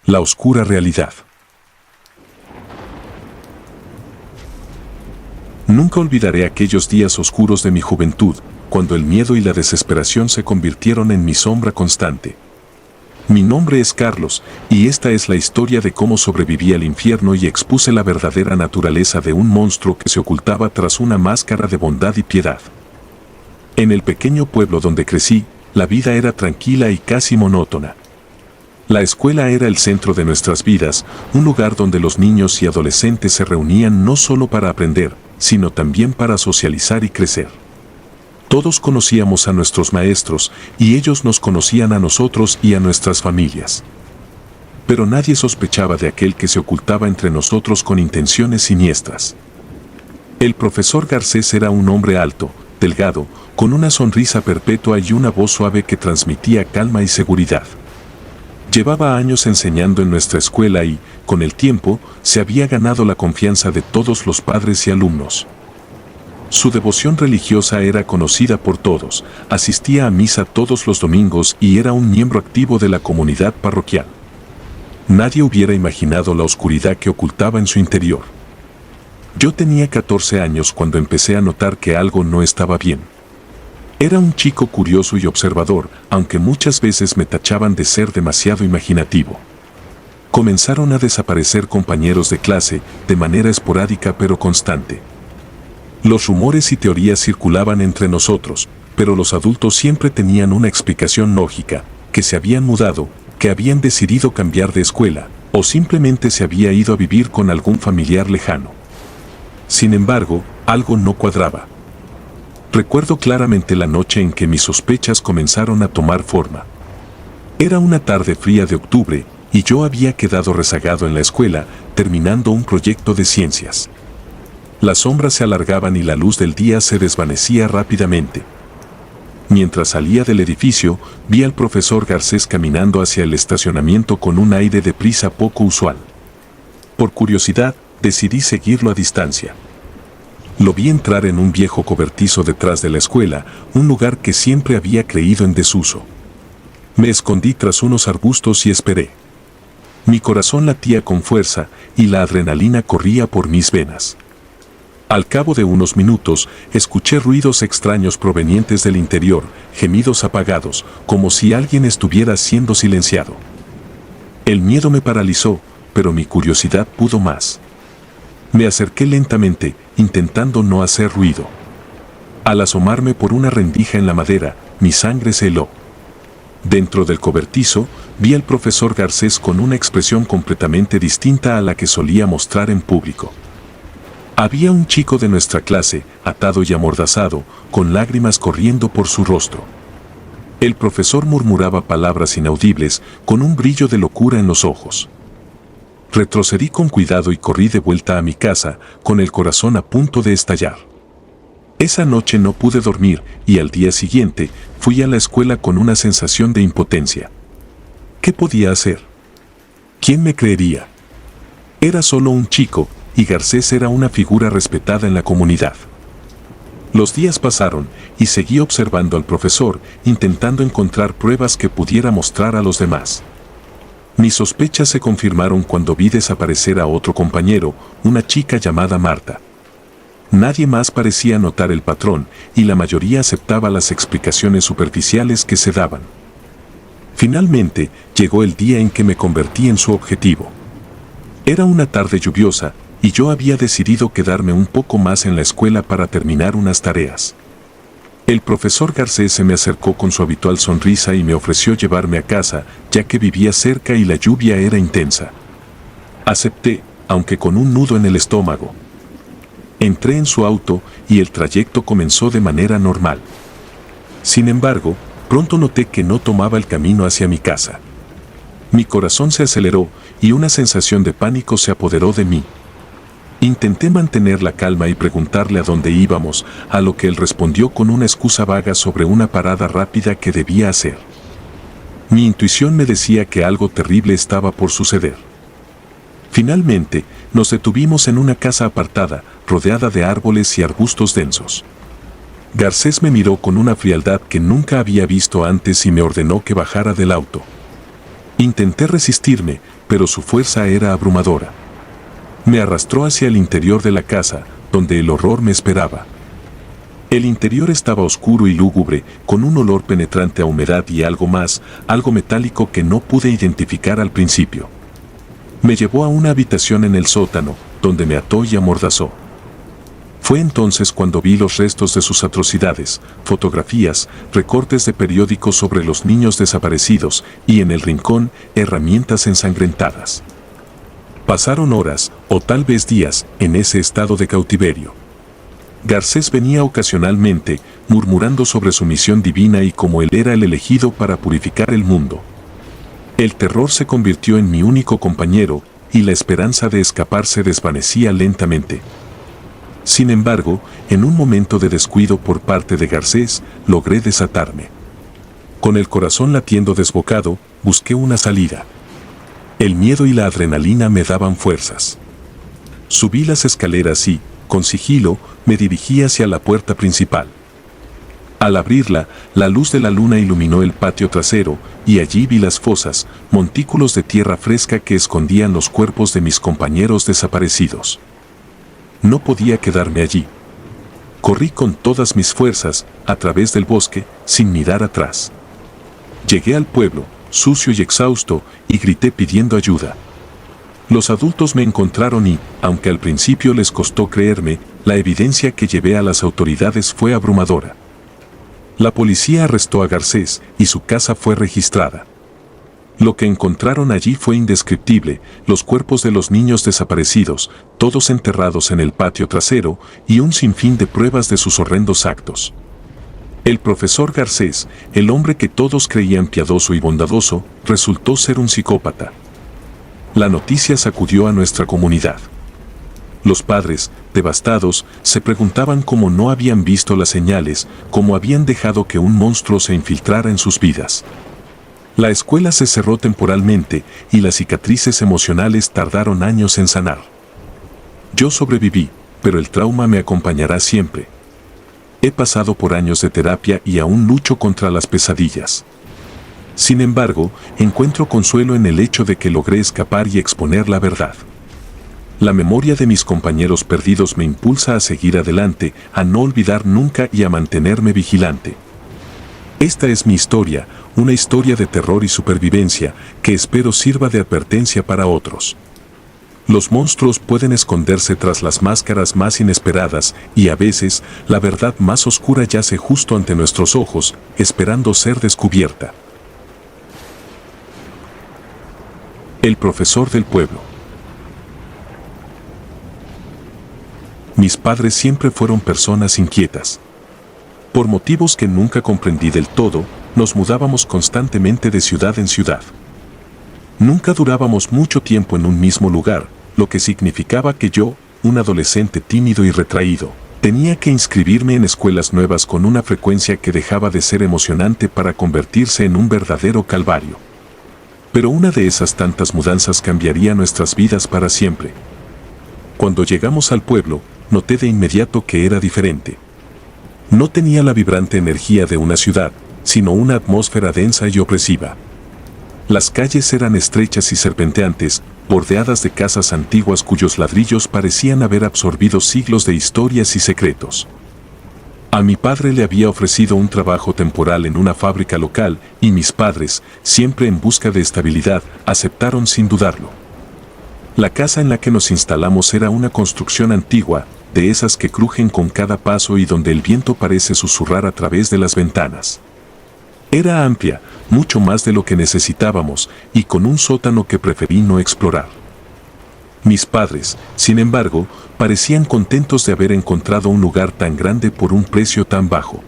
La oscura realidad. Nunca olvidaré aquellos días oscuros de mi juventud, cuando el miedo y la desesperación se convirtieron en mi sombra constante. Mi nombre es Carlos, y esta es la historia de cómo sobreviví al infierno y expuse la verdadera naturaleza de un monstruo que se ocultaba tras una máscara de bondad y piedad. En el pequeño pueblo donde crecí, la vida era tranquila y casi monótona. La escuela era el centro de nuestras vidas, un lugar donde los niños y adolescentes se reunían no solo para aprender, sino también para socializar y crecer. Todos conocíamos a nuestros maestros, y ellos nos conocían a nosotros y a nuestras familias. Pero nadie sospechaba de aquel que se ocultaba entre nosotros con intenciones siniestras. El profesor Garcés era un hombre alto, delgado, con una sonrisa perpetua y una voz suave que transmitía calma y seguridad. Llevaba años enseñando en nuestra escuela y, con el tiempo, se había ganado la confianza de todos los padres y alumnos. Su devoción religiosa era conocida por todos, asistía a misa todos los domingos y era un miembro activo de la comunidad parroquial. Nadie hubiera imaginado la oscuridad que ocultaba en su interior. Yo tenía 14 años cuando empecé a notar que algo no estaba bien. Era un chico curioso y observador, aunque muchas veces me tachaban de ser demasiado imaginativo. Comenzaron a desaparecer compañeros de clase, de manera esporádica pero constante. Los rumores y teorías circulaban entre nosotros, pero los adultos siempre tenían una explicación lógica, que se habían mudado, que habían decidido cambiar de escuela, o simplemente se había ido a vivir con algún familiar lejano. Sin embargo, algo no cuadraba. Recuerdo claramente la noche en que mis sospechas comenzaron a tomar forma. Era una tarde fría de octubre, y yo había quedado rezagado en la escuela, terminando un proyecto de ciencias. Las sombras se alargaban y la luz del día se desvanecía rápidamente. Mientras salía del edificio, vi al profesor Garcés caminando hacia el estacionamiento con un aire de prisa poco usual. Por curiosidad, decidí seguirlo a distancia. Lo vi entrar en un viejo cobertizo detrás de la escuela, un lugar que siempre había creído en desuso. Me escondí tras unos arbustos y esperé. Mi corazón latía con fuerza y la adrenalina corría por mis venas. Al cabo de unos minutos, escuché ruidos extraños provenientes del interior, gemidos apagados, como si alguien estuviera siendo silenciado. El miedo me paralizó, pero mi curiosidad pudo más. Me acerqué lentamente, intentando no hacer ruido. Al asomarme por una rendija en la madera, mi sangre se heló. Dentro del cobertizo, vi al profesor Garcés con una expresión completamente distinta a la que solía mostrar en público. Había un chico de nuestra clase, atado y amordazado, con lágrimas corriendo por su rostro. El profesor murmuraba palabras inaudibles, con un brillo de locura en los ojos. Retrocedí con cuidado y corrí de vuelta a mi casa, con el corazón a punto de estallar. Esa noche no pude dormir, y al día siguiente, fui a la escuela con una sensación de impotencia. ¿Qué podía hacer? ¿Quién me creería? Era solo un chico, y Garcés era una figura respetada en la comunidad. Los días pasaron, y seguí observando al profesor, intentando encontrar pruebas que pudiera mostrar a los demás. Mis sospechas se confirmaron cuando vi desaparecer a otro compañero, una chica llamada Marta. Nadie más parecía notar el patrón, y la mayoría aceptaba las explicaciones superficiales que se daban. Finalmente, llegó el día en que me convertí en su objetivo. Era una tarde lluviosa, y yo había decidido quedarme un poco más en la escuela para terminar unas tareas. El profesor Garcés se me acercó con su habitual sonrisa y me ofreció llevarme a casa, ya que vivía cerca y la lluvia era intensa. Acepté, aunque con un nudo en el estómago. Entré en su auto y el trayecto comenzó de manera normal. Sin embargo, pronto noté que no tomaba el camino hacia mi casa. Mi corazón se aceleró y una sensación de pánico se apoderó de mí. Intenté mantener la calma y preguntarle a dónde íbamos, a lo que él respondió con una excusa vaga sobre una parada rápida que debía hacer. Mi intuición me decía que algo terrible estaba por suceder. Finalmente, nos detuvimos en una casa apartada, rodeada de árboles y arbustos densos. Garcés me miró con una frialdad que nunca había visto antes y me ordenó que bajara del auto. Intenté resistirme, pero su fuerza era abrumadora. Me arrastró hacia el interior de la casa, donde el horror me esperaba. El interior estaba oscuro y lúgubre, con un olor penetrante a humedad y algo más, algo metálico que no pude identificar al principio. Me llevó a una habitación en el sótano, donde me ató y amordazó. Fue entonces cuando vi los restos de sus atrocidades, fotografías, recortes de periódicos sobre los niños desaparecidos y en el rincón, herramientas ensangrentadas. Pasaron horas, o tal vez días, en ese estado de cautiverio. Garcés venía ocasionalmente, murmurando sobre su misión divina y cómo él era el elegido para purificar el mundo. El terror se convirtió en mi único compañero, y la esperanza de escapar se desvanecía lentamente. Sin embargo, en un momento de descuido por parte de Garcés, logré desatarme. Con el corazón latiendo desbocado, busqué una salida. El miedo y la adrenalina me daban fuerzas. Subí las escaleras y, con sigilo, me dirigí hacia la puerta principal. Al abrirla, la luz de la luna iluminó el patio trasero, y allí vi las fosas, montículos de tierra fresca que escondían los cuerpos de mis compañeros desaparecidos. No podía quedarme allí. Corrí con todas mis fuerzas, a través del bosque, sin mirar atrás. Llegué al pueblo, sucio y exhausto, y grité pidiendo ayuda. Los adultos me encontraron y, aunque al principio les costó creerme, la evidencia que llevé a las autoridades fue abrumadora. La policía arrestó a Garcés y su casa fue registrada. Lo que encontraron allí fue indescriptible, los cuerpos de los niños desaparecidos, todos enterrados en el patio trasero, y un sinfín de pruebas de sus horrendos actos. El profesor Garcés, el hombre que todos creían piadoso y bondadoso, resultó ser un psicópata. La noticia sacudió a nuestra comunidad. Los padres, devastados, se preguntaban cómo no habían visto las señales, cómo habían dejado que un monstruo se infiltrara en sus vidas. La escuela se cerró temporalmente y las cicatrices emocionales tardaron años en sanar. Yo sobreviví, pero el trauma me acompañará siempre. He pasado por años de terapia y aún lucho contra las pesadillas. Sin embargo, encuentro consuelo en el hecho de que logré escapar y exponer la verdad. La memoria de mis compañeros perdidos me impulsa a seguir adelante, a no olvidar nunca y a mantenerme vigilante. Esta es mi historia, una historia de terror y supervivencia, que espero sirva de advertencia para otros. Los monstruos pueden esconderse tras las máscaras más inesperadas y a veces la verdad más oscura yace justo ante nuestros ojos, esperando ser descubierta. El profesor del pueblo. Mis padres siempre fueron personas inquietas. Por motivos que nunca comprendí del todo, nos mudábamos constantemente de ciudad en ciudad. Nunca durábamos mucho tiempo en un mismo lugar, lo que significaba que yo, un adolescente tímido y retraído, tenía que inscribirme en escuelas nuevas con una frecuencia que dejaba de ser emocionante para convertirse en un verdadero calvario. Pero una de esas tantas mudanzas cambiaría nuestras vidas para siempre. Cuando llegamos al pueblo, noté de inmediato que era diferente. No tenía la vibrante energía de una ciudad, sino una atmósfera densa y opresiva. Las calles eran estrechas y serpenteantes, bordeadas de casas antiguas cuyos ladrillos parecían haber absorbido siglos de historias y secretos. A mi padre le había ofrecido un trabajo temporal en una fábrica local y mis padres, siempre en busca de estabilidad, aceptaron sin dudarlo. La casa en la que nos instalamos era una construcción antigua, de esas que crujen con cada paso y donde el viento parece susurrar a través de las ventanas. Era amplia, mucho más de lo que necesitábamos, y con un sótano que preferí no explorar. Mis padres, sin embargo, parecían contentos de haber encontrado un lugar tan grande por un precio tan bajo.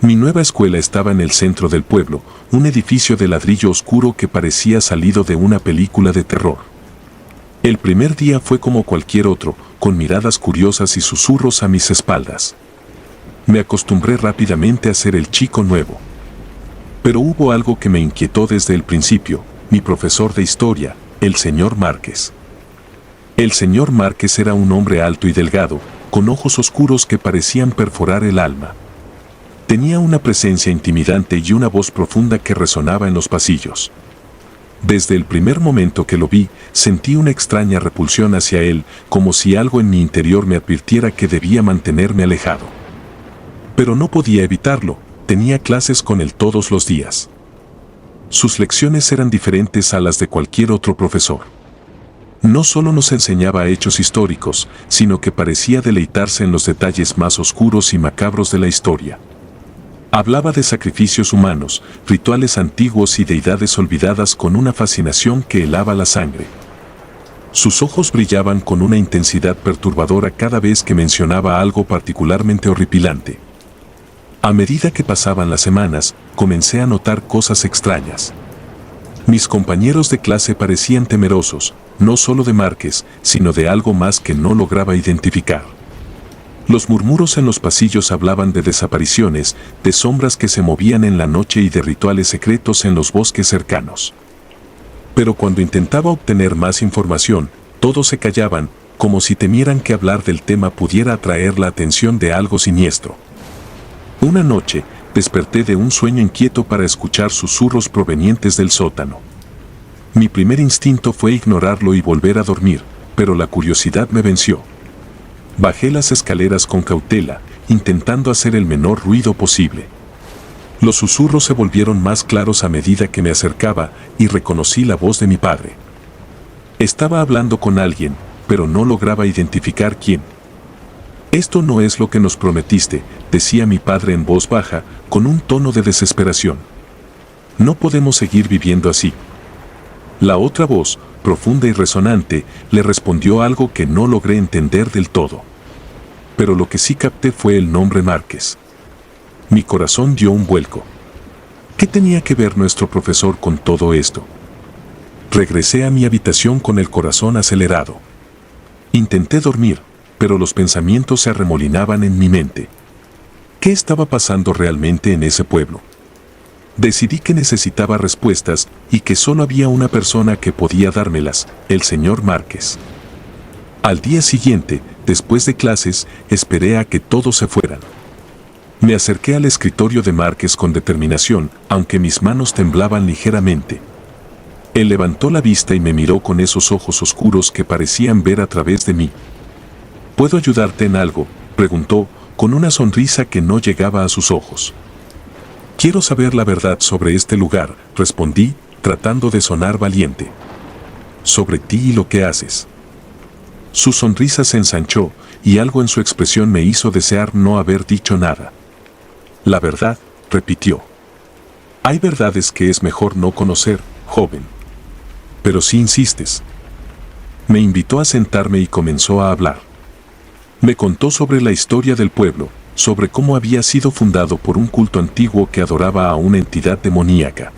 Mi nueva escuela estaba en el centro del pueblo, un edificio de ladrillo oscuro que parecía salido de una película de terror. El primer día fue como cualquier otro, con miradas curiosas y susurros a mis espaldas. Me acostumbré rápidamente a ser el chico nuevo. Pero hubo algo que me inquietó desde el principio, mi profesor de historia, el señor Márquez. El señor Márquez era un hombre alto y delgado, con ojos oscuros que parecían perforar el alma. Tenía una presencia intimidante y una voz profunda que resonaba en los pasillos. Desde el primer momento que lo vi, sentí una extraña repulsión hacia él, como si algo en mi interior me advirtiera que debía mantenerme alejado. Pero no podía evitarlo, tenía clases con él todos los días. Sus lecciones eran diferentes a las de cualquier otro profesor. No solo nos enseñaba hechos históricos, sino que parecía deleitarse en los detalles más oscuros y macabros de la historia. Hablaba de sacrificios humanos, rituales antiguos y deidades olvidadas con una fascinación que helaba la sangre. Sus ojos brillaban con una intensidad perturbadora cada vez que mencionaba algo particularmente horripilante. A medida que pasaban las semanas, comencé a notar cosas extrañas. Mis compañeros de clase parecían temerosos, no solo de Márquez, sino de algo más que no lograba identificar. Los murmuros en los pasillos hablaban de desapariciones, de sombras que se movían en la noche y de rituales secretos en los bosques cercanos. Pero cuando intentaba obtener más información, todos se callaban, como si temieran que hablar del tema pudiera atraer la atención de algo siniestro. Una noche, desperté de un sueño inquieto para escuchar susurros provenientes del sótano. Mi primer instinto fue ignorarlo y volver a dormir, pero la curiosidad me venció. Bajé las escaleras con cautela, intentando hacer el menor ruido posible. Los susurros se volvieron más claros a medida que me acercaba y reconocí la voz de mi padre. Estaba hablando con alguien, pero no lograba identificar quién. «Esto no es lo que nos prometiste», decía mi padre en voz baja, con un tono de desesperación. «No podemos seguir viviendo así». La otra voz, profunda y resonante, le respondió algo que no logré entender del todo. Pero lo que sí capté fue el nombre Márquez. Mi corazón dio un vuelco. ¿Qué tenía que ver nuestro profesor con todo esto? Regresé a mi habitación con el corazón acelerado. Intenté dormir, pero los pensamientos se arremolinaban en mi mente. ¿Qué estaba pasando realmente en ese pueblo? Decidí que necesitaba respuestas y que solo había una persona que podía dármelas, el señor Márquez. Al día siguiente, después de clases, esperé a que todos se fueran. Me acerqué al escritorio de Márquez con determinación, aunque mis manos temblaban ligeramente. Él levantó la vista y me miró con esos ojos oscuros que parecían ver a través de mí. ¿Puedo ayudarte en algo?, preguntó, con una sonrisa que no llegaba a sus ojos. «Quiero saber la verdad sobre este lugar», respondí, tratando de sonar valiente. «Sobre ti y lo que haces». Su sonrisa se ensanchó, y algo en su expresión me hizo desear no haber dicho nada. «La verdad», repitió. «Hay verdades que es mejor no conocer, joven. Pero si insistes». Me invitó a sentarme y comenzó a hablar. Me contó sobre la historia del pueblo, sobre cómo había sido fundado por un culto antiguo que adoraba a una entidad demoníaca.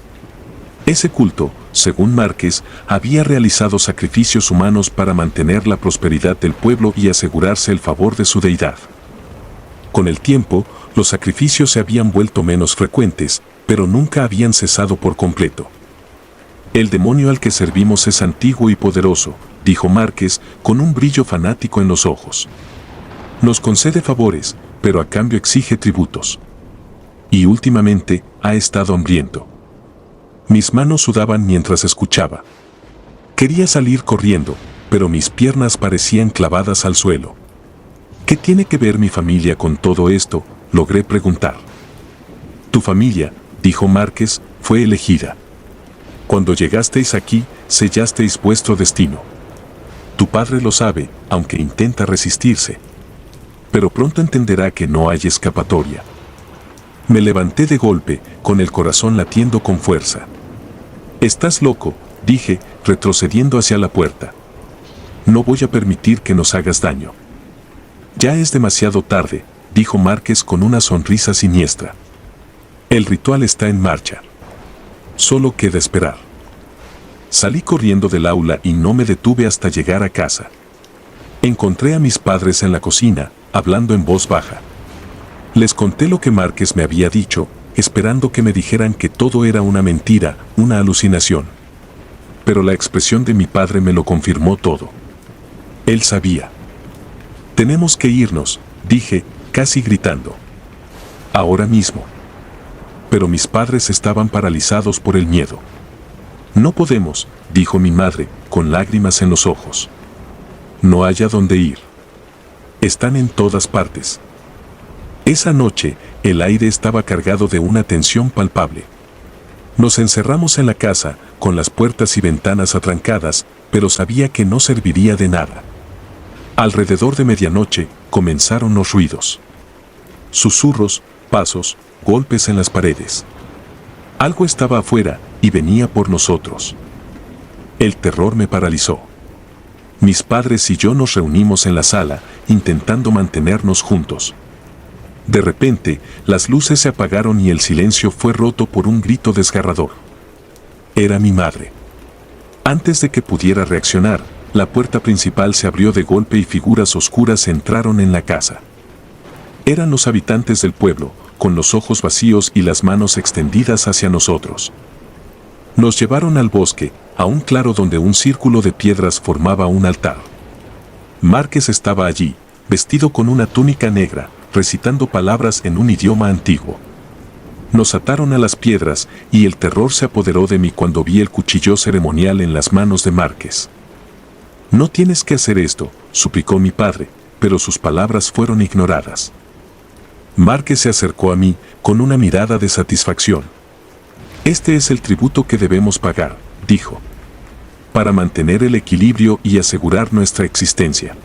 Ese culto, según Márquez, había realizado sacrificios humanos para mantener la prosperidad del pueblo y asegurarse el favor de su deidad. Con el tiempo, los sacrificios se habían vuelto menos frecuentes, pero nunca habían cesado por completo. «El demonio al que servimos es antiguo y poderoso», dijo Márquez, con un brillo fanático en los ojos. «Nos concede favores, pero a cambio exige tributos. Y últimamente ha estado hambriento». Mis manos sudaban mientras escuchaba. Quería salir corriendo, pero mis piernas parecían clavadas al suelo. «¿Qué tiene que ver mi familia con todo esto?», logré preguntar. «Tu familia», dijo Márquez, «fue elegida. Cuando llegasteis aquí, sellasteis vuestro destino. Tu padre lo sabe, aunque intenta resistirse. Pero pronto entenderá que no hay escapatoria». Me levanté de golpe, con el corazón latiendo con fuerza. «Estás loco», dije, retrocediendo hacia la puerta. «No voy a permitir que nos hagas daño». «Ya es demasiado tarde», dijo Márquez con una sonrisa siniestra. «El ritual está en marcha. Solo queda esperar». Salí corriendo del aula y no me detuve hasta llegar a casa. Encontré a mis padres en la cocina, hablando en voz baja. Les conté lo que Márquez me había dicho, esperando que me dijeran que todo era una mentira, una alucinación. Pero la expresión de mi padre me lo confirmó todo. Él sabía. «Tenemos que irnos», dije, casi gritando. «Ahora mismo». Pero mis padres estaban paralizados por el miedo. No podemos, dijo mi madre, con lágrimas en los ojos. No hay a dónde ir. Están en todas partes. Esa noche, el aire estaba cargado de una tensión palpable. Nos encerramos en la casa, con las puertas y ventanas atrancadas, pero sabía que no serviría de nada. Alrededor de medianoche, comenzaron los ruidos. Susurros, pasos, golpes en las paredes. Algo estaba afuera y venía por nosotros. El terror me paralizó. Mis padres y yo nos reunimos en la sala, intentando mantenernos juntos. De repente, las luces se apagaron y el silencio fue roto por un grito desgarrador. Era mi madre. Antes de que pudiera reaccionar, la puerta principal se abrió de golpe y figuras oscuras entraron en la casa. Eran los habitantes del pueblo, con los ojos vacíos y las manos extendidas hacia nosotros. Nos llevaron al bosque, a un claro donde un círculo de piedras formaba un altar. Márquez estaba allí, vestido con una túnica negra, recitando palabras en un idioma antiguo. Nos ataron a las piedras y el terror se apoderó de mí cuando vi el cuchillo ceremonial en las manos de Márquez. No tienes que hacer esto, suplicó mi padre, pero sus palabras fueron ignoradas. Márquez se acercó a mí con una mirada de satisfacción. Este es el tributo que debemos pagar, dijo, para mantener el equilibrio y asegurar nuestra existencia.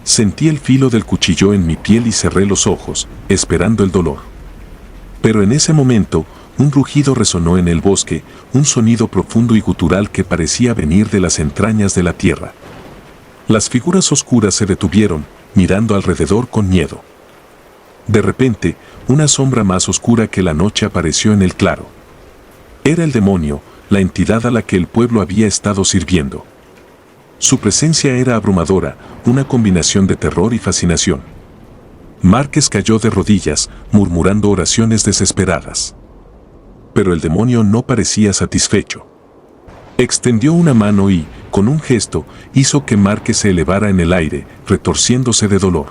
Sentí el filo del cuchillo en mi piel y cerré los ojos, esperando el dolor. Pero en ese momento, un rugido resonó en el bosque, un sonido profundo y gutural que parecía venir de las entrañas de la tierra. Las figuras oscuras se detuvieron, mirando alrededor con miedo. De repente, una sombra más oscura que la noche apareció en el claro. Era el demonio, la entidad a la que el pueblo había estado sirviendo. Su presencia era abrumadora, una combinación de terror y fascinación. Márquez cayó de rodillas, murmurando oraciones desesperadas. Pero el demonio no parecía satisfecho. Extendió una mano y, con un gesto, hizo que Márquez se elevara en el aire, retorciéndose de dolor.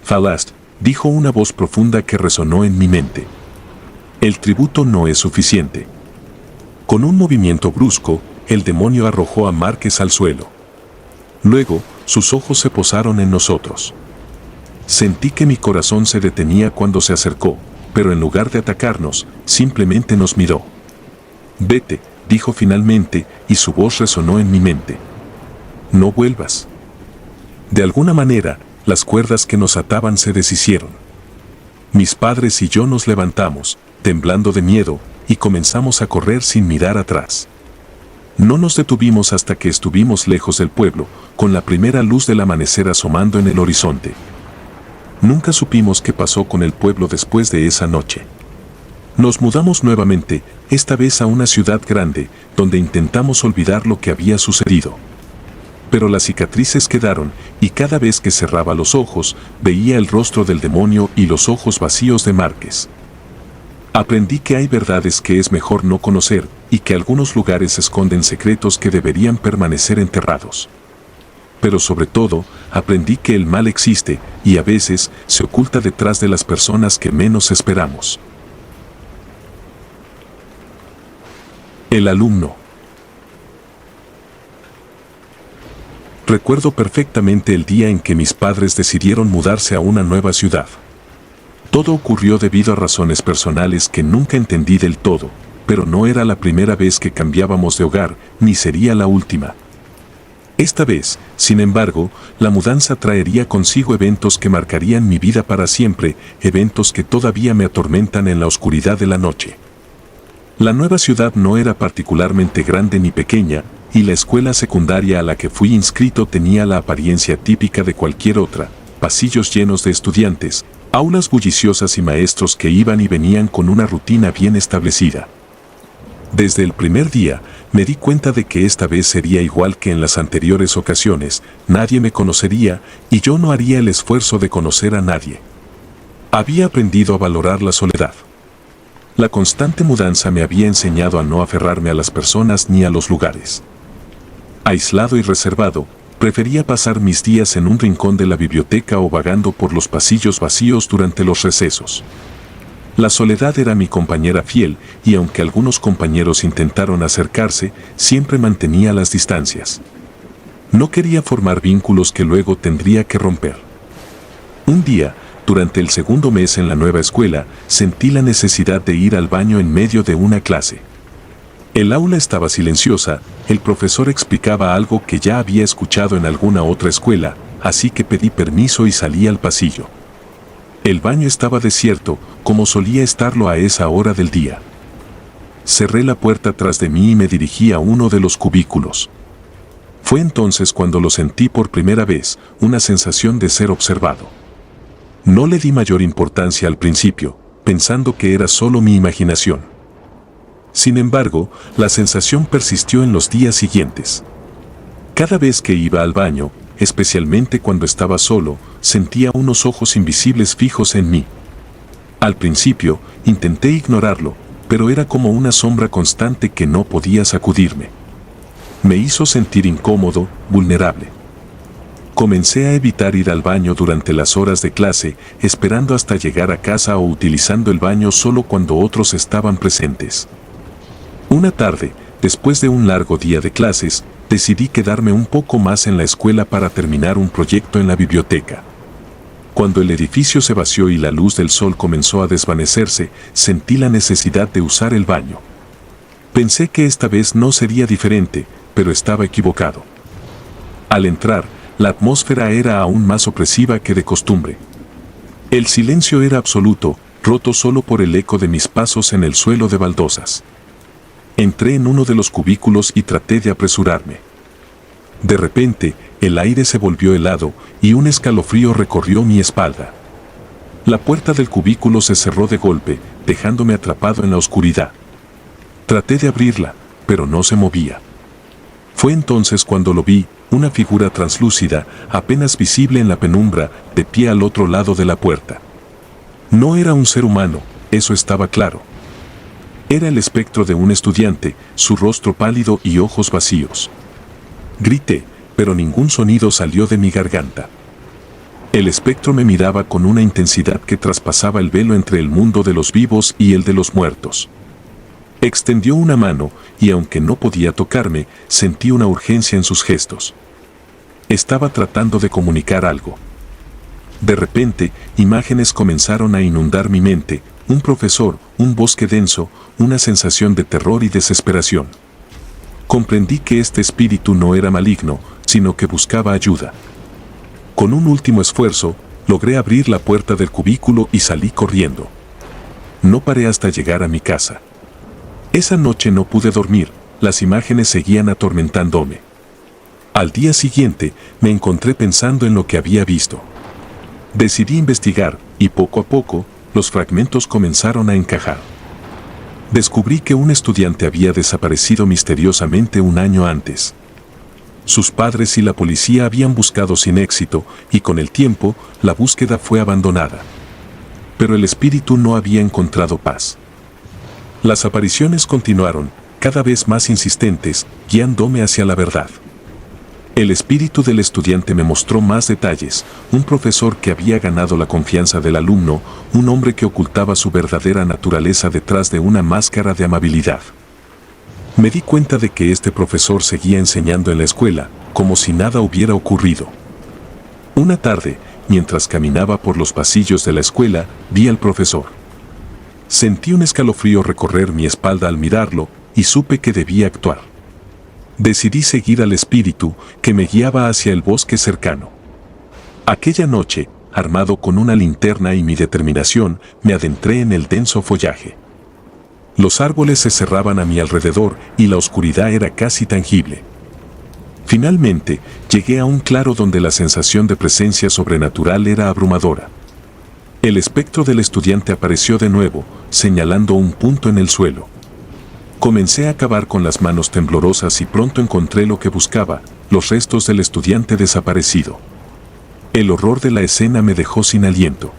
Falast, dijo una voz profunda que resonó en mi mente. El tributo no es suficiente. Con un movimiento brusco, el demonio arrojó a Márquez al suelo. Luego, sus ojos se posaron en nosotros. Sentí que mi corazón se detenía cuando se acercó, pero en lugar de atacarnos, simplemente nos miró. Vete, dijo finalmente, y su voz resonó en mi mente. No vuelvas. De alguna manera, las cuerdas que nos ataban se deshicieron. Mis padres y yo nos levantamos, temblando de miedo, y comenzamos a correr sin mirar atrás. No nos detuvimos hasta que estuvimos lejos del pueblo, con la primera luz del amanecer asomando en el horizonte. Nunca supimos qué pasó con el pueblo después de esa noche. Nos mudamos nuevamente, esta vez a una ciudad grande, donde intentamos olvidar lo que había sucedido. Pero las cicatrices quedaron, y cada vez que cerraba los ojos, veía el rostro del demonio y los ojos vacíos de Márquez. Aprendí que hay verdades que es mejor no conocer, y que algunos lugares esconden secretos que deberían permanecer enterrados. Pero sobre todo, aprendí que el mal existe, y a veces se oculta detrás de las personas que menos esperamos. El alumno. Recuerdo perfectamente el día en que mis padres decidieron mudarse a una nueva ciudad. Todo ocurrió debido a razones personales que nunca entendí del todo, pero no era la primera vez que cambiábamos de hogar, ni sería la última. Esta vez, sin embargo, la mudanza traería consigo eventos que marcarían mi vida para siempre, eventos que todavía me atormentan en la oscuridad de la noche. La nueva ciudad no era particularmente grande ni pequeña, y la escuela secundaria a la que fui inscrito tenía la apariencia típica de cualquier otra, pasillos llenos de estudiantes, aulas bulliciosas y maestros que iban y venían con una rutina bien establecida. Desde el primer día, me di cuenta de que esta vez sería igual que en las anteriores ocasiones, nadie me conocería y yo no haría el esfuerzo de conocer a nadie. Había aprendido a valorar la soledad. La constante mudanza me había enseñado a no aferrarme a las personas ni a los lugares. Aislado y reservado, prefería pasar mis días en un rincón de la biblioteca o vagando por los pasillos vacíos durante los recesos. La soledad era mi compañera fiel y aunque algunos compañeros intentaron acercarse, siempre mantenía las distancias. No quería formar vínculos que luego tendría que romper. Un día, durante el segundo mes en la nueva escuela, sentí la necesidad de ir al baño en medio de una clase. El aula estaba silenciosa, el profesor explicaba algo que ya había escuchado en alguna otra escuela, así que pedí permiso y salí al pasillo. El baño estaba desierto, como solía estarlo a esa hora del día. Cerré la puerta tras de mí y me dirigí a uno de los cubículos. Fue entonces cuando lo sentí por primera vez, una sensación de ser observado. No le di mayor importancia al principio, pensando que era solo mi imaginación. Sin embargo, la sensación persistió en los días siguientes. Cada vez que iba al baño, especialmente cuando estaba solo, sentía unos ojos invisibles fijos en mí. Al principio, intenté ignorarlo, pero era como una sombra constante que no podía sacudirme. Me hizo sentir incómodo, vulnerable. Comencé a evitar ir al baño durante las horas de clase, esperando hasta llegar a casa o utilizando el baño solo cuando otros estaban presentes. Una tarde, después de un largo día de clases, decidí quedarme un poco más en la escuela para terminar un proyecto en la biblioteca. Cuando el edificio se vació y la luz del sol comenzó a desvanecerse, sentí la necesidad de usar el baño. Pensé que esta vez no sería diferente, pero estaba equivocado. Al entrar, la atmósfera era aún más opresiva que de costumbre. El silencio era absoluto, roto solo por el eco de mis pasos en el suelo de baldosas. Entré en uno de los cubículos y traté de apresurarme. De repente, el aire se volvió helado y un escalofrío recorrió mi espalda. La puerta del cubículo se cerró de golpe, dejándome atrapado en la oscuridad. Traté de abrirla, pero no se movía. Fue entonces cuando lo vi, una figura translúcida, apenas visible en la penumbra, de pie al otro lado de la puerta. No era un ser humano, eso estaba claro. Era el espectro de un estudiante, su rostro pálido y ojos vacíos. Grité, pero ningún sonido salió de mi garganta. El espectro me miraba con una intensidad que traspasaba el velo entre el mundo de los vivos y el de los muertos. Extendió una mano, y aunque no podía tocarme, sentí una urgencia en sus gestos. Estaba tratando de comunicar algo. De repente, imágenes comenzaron a inundar mi mente, un profesor, un bosque denso, una sensación de terror y desesperación. Comprendí que este espíritu no era maligno, sino que buscaba ayuda. Con un último esfuerzo, logré abrir la puerta del cubículo y salí corriendo. No paré hasta llegar a mi casa. Esa noche no pude dormir, las imágenes seguían atormentándome. Al día siguiente, me encontré pensando en lo que había visto. Decidí investigar, y poco a poco, los fragmentos comenzaron a encajar. Descubrí que un estudiante había desaparecido misteriosamente un año antes. Sus padres y la policía habían buscado sin éxito, y con el tiempo, la búsqueda fue abandonada. Pero el espíritu no había encontrado paz. Las apariciones continuaron, cada vez más insistentes, guiándome hacia la verdad. El espíritu del estudiante me mostró más detalles, un profesor que había ganado la confianza del alumno, un hombre que ocultaba su verdadera naturaleza detrás de una máscara de amabilidad. Me di cuenta de que este profesor seguía enseñando en la escuela, como si nada hubiera ocurrido. Una tarde, mientras caminaba por los pasillos de la escuela, vi al profesor. Sentí un escalofrío recorrer mi espalda al mirarlo, y supe que debía actuar. Decidí seguir al espíritu que me guiaba hacia el bosque cercano. Aquella noche, armado con una linterna y mi determinación, me adentré en el denso follaje. Los árboles se cerraban a mi alrededor y la oscuridad era casi tangible. Finalmente, llegué a un claro donde la sensación de presencia sobrenatural era abrumadora. El espectro del estudiante apareció de nuevo, señalando un punto en el suelo. Comencé a cavar con las manos temblorosas y pronto encontré lo que buscaba, los restos del estudiante desaparecido. El horror de la escena me dejó sin aliento.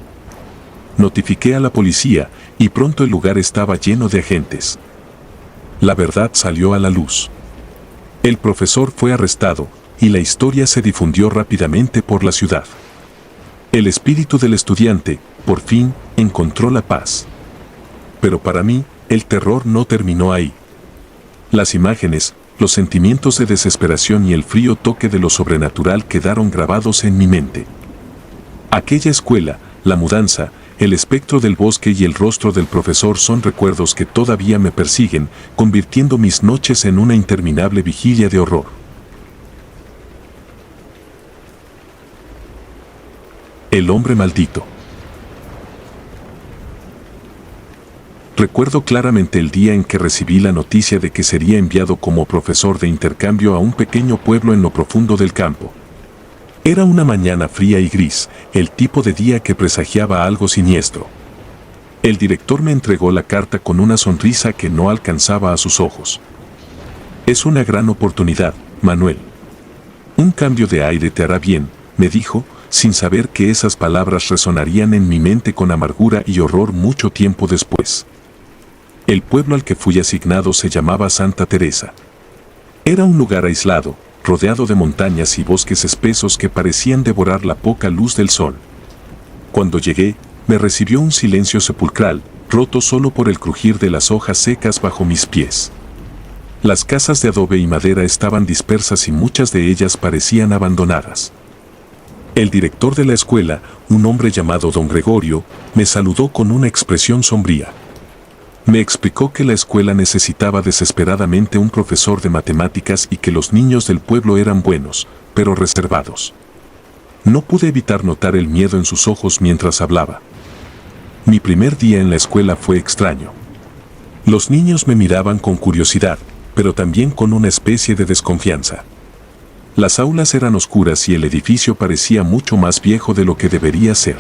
Notifiqué a la policía y pronto el lugar estaba lleno de agentes. La verdad salió a la luz. El profesor fue arrestado y la historia se difundió rápidamente por la ciudad. El espíritu del estudiante, por fin, encontró la paz. Pero para mí, el terror no terminó ahí. Las imágenes, los sentimientos de desesperación y el frío toque de lo sobrenatural quedaron grabados en mi mente. Aquella escuela, la mudanza, el espectro del bosque y el rostro del profesor son recuerdos que todavía me persiguen, convirtiendo mis noches en una interminable vigilia de horror. El hombre maldito. Recuerdo claramente el día en que recibí la noticia de que sería enviado como profesor de intercambio a un pequeño pueblo en lo profundo del campo. Era una mañana fría y gris, el tipo de día que presagiaba algo siniestro. El director me entregó la carta con una sonrisa que no alcanzaba a sus ojos. Es una gran oportunidad, Manuel. Un cambio de aire te hará bien, me dijo, sin saber que esas palabras resonarían en mi mente con amargura y horror mucho tiempo después. El pueblo al que fui asignado se llamaba Santa Teresa. Era un lugar aislado, rodeado de montañas y bosques espesos que parecían devorar la poca luz del sol. Cuando llegué, me recibió un silencio sepulcral, roto solo por el crujir de las hojas secas bajo mis pies. Las casas de adobe y madera estaban dispersas y muchas de ellas parecían abandonadas. El director de la escuela, un hombre llamado don Gregorio, me saludó con una expresión sombría. Me explicó que la escuela necesitaba desesperadamente un profesor de matemáticas y que los niños del pueblo eran buenos, pero reservados. No pude evitar notar el miedo en sus ojos mientras hablaba. Mi primer día en la escuela fue extraño. Los niños me miraban con curiosidad, pero también con una especie de desconfianza. Las aulas eran oscuras y el edificio parecía mucho más viejo de lo que debería ser.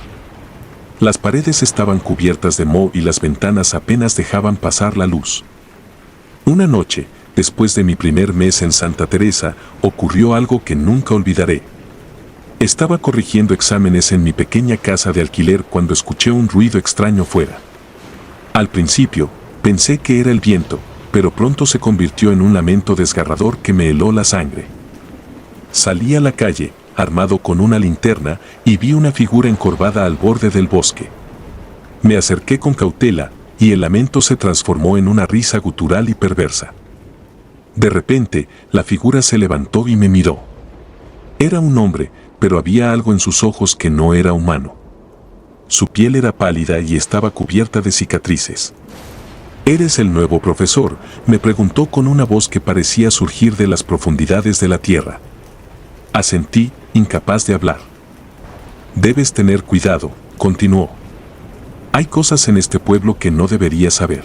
Las paredes estaban cubiertas de moho y las ventanas apenas dejaban pasar la luz. Una noche, después de mi primer mes en Santa Teresa, ocurrió algo que nunca olvidaré. Estaba corrigiendo exámenes en mi pequeña casa de alquiler cuando escuché un ruido extraño fuera. Al principio, pensé que era el viento, pero pronto se convirtió en un lamento desgarrador que me heló la sangre. Salí a la calle, armado con una linterna, y vi una figura encorvada al borde del bosque. Me acerqué con cautela, y el lamento se transformó en una risa gutural y perversa. De repente, la figura se levantó y me miró. Era un hombre, pero había algo en sus ojos que no era humano. Su piel era pálida y estaba cubierta de cicatrices. «¿Eres el nuevo profesor?», me preguntó con una voz que parecía surgir de las profundidades de la tierra. Asentí, incapaz de hablar. «Debes tener cuidado», continuó. «Hay cosas en este pueblo que no deberías saber».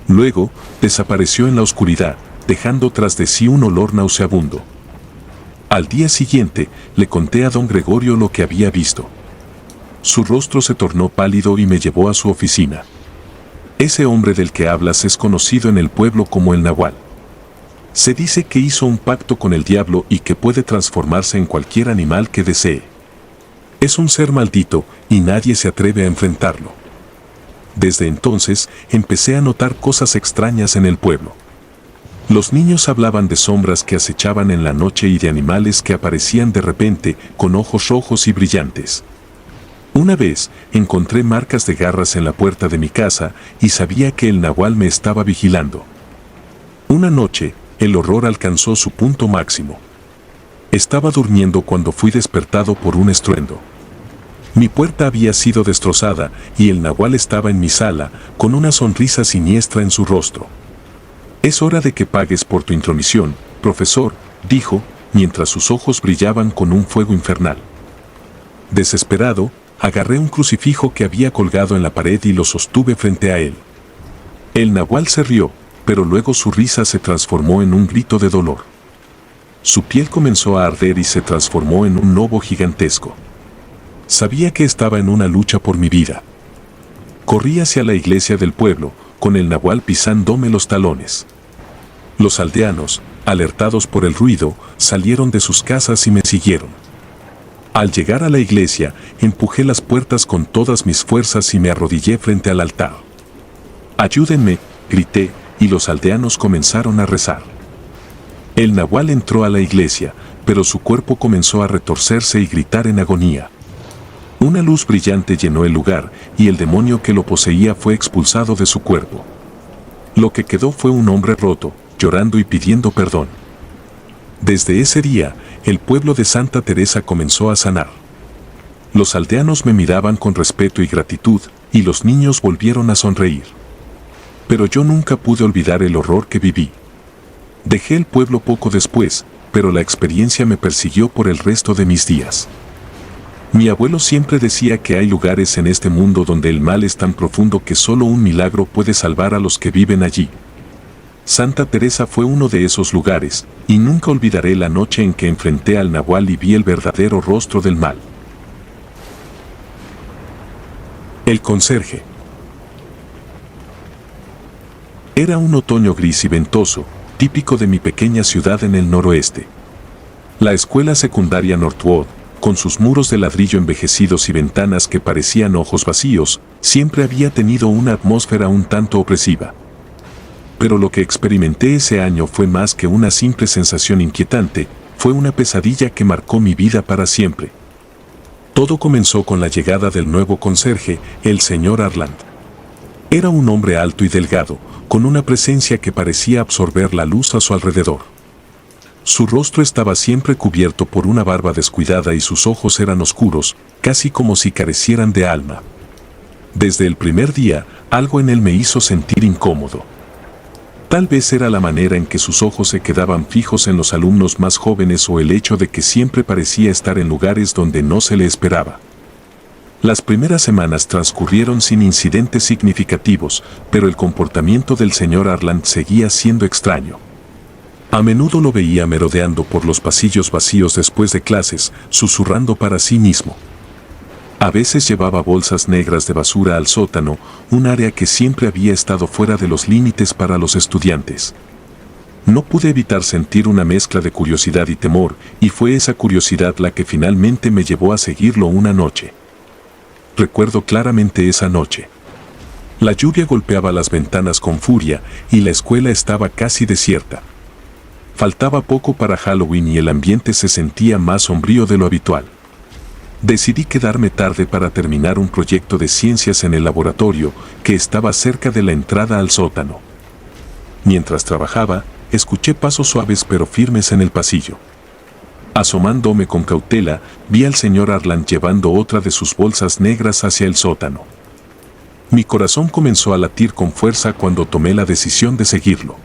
Luego, desapareció en la oscuridad, dejando tras de sí un olor nauseabundo. Al día siguiente, le conté a don Gregorio lo que había visto. Su rostro se tornó pálido y me llevó a su oficina. «Ese hombre del que hablas es conocido en el pueblo como el Nahual. Se dice que hizo un pacto con el diablo y que puede transformarse en cualquier animal que desee. Es un ser maldito y nadie se atreve a enfrentarlo». Desde entonces, empecé a notar cosas extrañas en el pueblo. Los niños hablaban de sombras que acechaban en la noche y de animales que aparecían de repente con ojos rojos y brillantes. Una vez, encontré marcas de garras en la puerta de mi casa y sabía que el Nahual me estaba vigilando. Una noche, el horror alcanzó su punto máximo. Estaba durmiendo cuando fui despertado por un estruendo. Mi puerta había sido destrozada y el Nahual estaba en mi sala, con una sonrisa siniestra en su rostro. «Es hora de que pagues por tu intromisión, profesor», dijo, mientras sus ojos brillaban con un fuego infernal. Desesperado, agarré un crucifijo que había colgado en la pared y lo sostuve frente a él. El Nahual se rió, pero luego su risa se transformó en un grito de dolor. Su piel comenzó a arder y se transformó en un lobo gigantesco. Sabía que estaba en una lucha por mi vida. Corrí hacia la iglesia del pueblo, con el Nahual pisándome los talones. Los aldeanos, alertados por el ruido, salieron de sus casas y me siguieron. Al llegar a la iglesia, empujé las puertas con todas mis fuerzas y me arrodillé frente al altar. «Ayúdenme», grité, y los aldeanos comenzaron a rezar. El Nahual entró a la iglesia, pero su cuerpo comenzó a retorcerse y gritar en agonía. Una luz brillante llenó el lugar y el demonio que lo poseía fue expulsado de su cuerpo. Lo que quedó fue un hombre roto, llorando y pidiendo perdón. Desde ese día, el pueblo de Santa Teresa comenzó a sanar. Los aldeanos me miraban con respeto y gratitud, y los niños volvieron a sonreír. Pero yo nunca pude olvidar el horror que viví. Dejé el pueblo poco después, pero la experiencia me persiguió por el resto de mis días. Mi abuelo siempre decía que hay lugares en este mundo donde el mal es tan profundo que solo un milagro puede salvar a los que viven allí. Santa Teresa fue uno de esos lugares, y nunca olvidaré la noche en que enfrenté al nahual y vi el verdadero rostro del mal. El conserje. Era un otoño gris y ventoso, típico de mi pequeña ciudad en el noroeste. La escuela secundaria Northwood, con sus muros de ladrillo envejecidos y ventanas que parecían ojos vacíos, siempre había tenido una atmósfera un tanto opresiva. Pero lo que experimenté ese año fue más que una simple sensación inquietante, fue una pesadilla que marcó mi vida para siempre. Todo comenzó con la llegada del nuevo conserje, el señor Arland. Era un hombre alto y delgado, con una presencia que parecía absorber la luz a su alrededor. Su rostro estaba siempre cubierto por una barba descuidada y sus ojos eran oscuros, casi como si carecieran de alma. Desde el primer día, algo en él me hizo sentir incómodo. Tal vez era la manera en que sus ojos se quedaban fijos en los alumnos más jóvenes o el hecho de que siempre parecía estar en lugares donde no se le esperaba. Las primeras semanas transcurrieron sin incidentes significativos, pero el comportamiento del señor Arland seguía siendo extraño. A menudo lo veía merodeando por los pasillos vacíos después de clases, susurrando para sí mismo. A veces llevaba bolsas negras de basura al sótano, un área que siempre había estado fuera de los límites para los estudiantes. No pude evitar sentir una mezcla de curiosidad y temor, y fue esa curiosidad la que finalmente me llevó a seguirlo una noche. Recuerdo claramente esa noche. La lluvia golpeaba las ventanas con furia y la escuela estaba casi desierta. Faltaba poco para Halloween y el ambiente se sentía más sombrío de lo habitual. Decidí quedarme tarde para terminar un proyecto de ciencias en el laboratorio que estaba cerca de la entrada al sótano. Mientras trabajaba, escuché pasos suaves pero firmes en el pasillo. Asomándome con cautela, vi al señor Arland llevando otra de sus bolsas negras hacia el sótano. Mi corazón comenzó a latir con fuerza cuando tomé la decisión de seguirlo.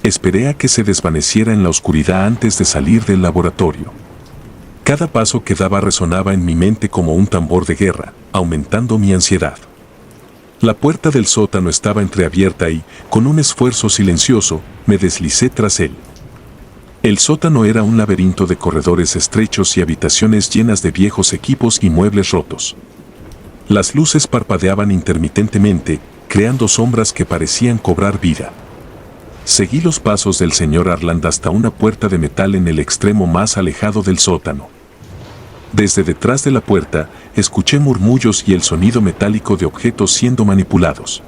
Esperé a que se desvaneciera en la oscuridad antes de salir del laboratorio. Cada paso que daba resonaba en mi mente como un tambor de guerra, aumentando mi ansiedad. La puerta del sótano estaba entreabierta y, con un esfuerzo silencioso, me deslicé tras él. El sótano era un laberinto de corredores estrechos y habitaciones llenas de viejos equipos y muebles rotos. Las luces parpadeaban intermitentemente, creando sombras que parecían cobrar vida. Seguí los pasos del señor Arland hasta una puerta de metal en el extremo más alejado del sótano. Desde detrás de la puerta, escuché murmullos y el sonido metálico de objetos siendo manipulados.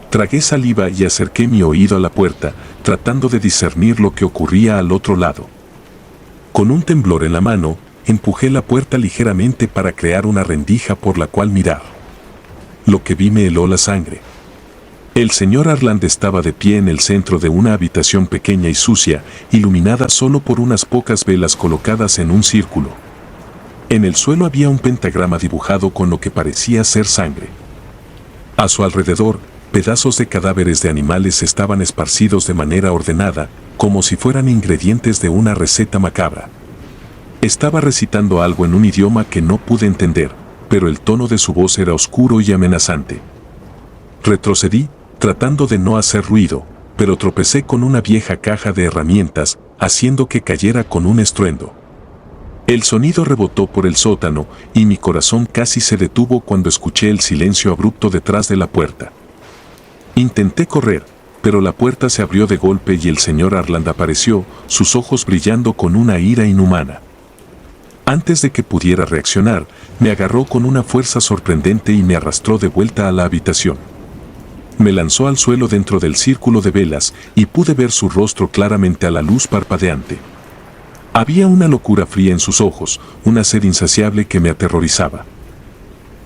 Tragué saliva y acerqué mi oído a la puerta, tratando de discernir lo que ocurría al otro lado. Con un temblor en la mano, empujé la puerta ligeramente para crear una rendija por la cual mirar. Lo que vi me heló la sangre. El señor Arland estaba de pie en el centro de una habitación pequeña y sucia, iluminada solo por unas pocas velas colocadas en un círculo. En el suelo había un pentagrama dibujado con lo que parecía ser sangre. A su alrededor, pedazos de cadáveres de animales estaban esparcidos de manera ordenada, como si fueran ingredientes de una receta macabra. Estaba recitando algo en un idioma que no pude entender, pero el tono de su voz era oscuro y amenazante. Retrocedí, tratando de no hacer ruido, pero tropecé con una vieja caja de herramientas, haciendo que cayera con un estruendo. El sonido rebotó por el sótano y mi corazón casi se detuvo cuando escuché el silencio abrupto detrás de la puerta. Intenté correr, pero la puerta se abrió de golpe y el señor Arland apareció, sus ojos brillando con una ira inhumana. Antes de que pudiera reaccionar, me agarró con una fuerza sorprendente y me arrastró de vuelta a la habitación. Me lanzó al suelo dentro del círculo de velas y pude ver su rostro claramente a la luz parpadeante. Había una locura fría en sus ojos, una sed insaciable que me aterrorizaba.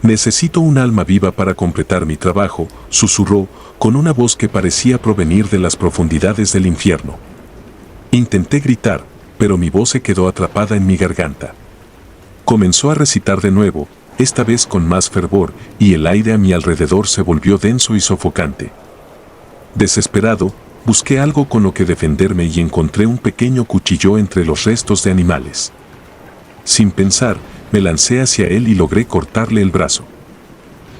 Necesito un alma viva para completar mi trabajo, susurró, con una voz que parecía provenir de las profundidades del infierno. Intenté gritar, pero mi voz se quedó atrapada en mi garganta. Comenzó a recitar de nuevo, esta vez con más fervor, y el aire a mi alrededor se volvió denso y sofocante. Desesperado, busqué algo con lo que defenderme y encontré un pequeño cuchillo entre los restos de animales. Sin pensar, me lancé hacia él y logré cortarle el brazo.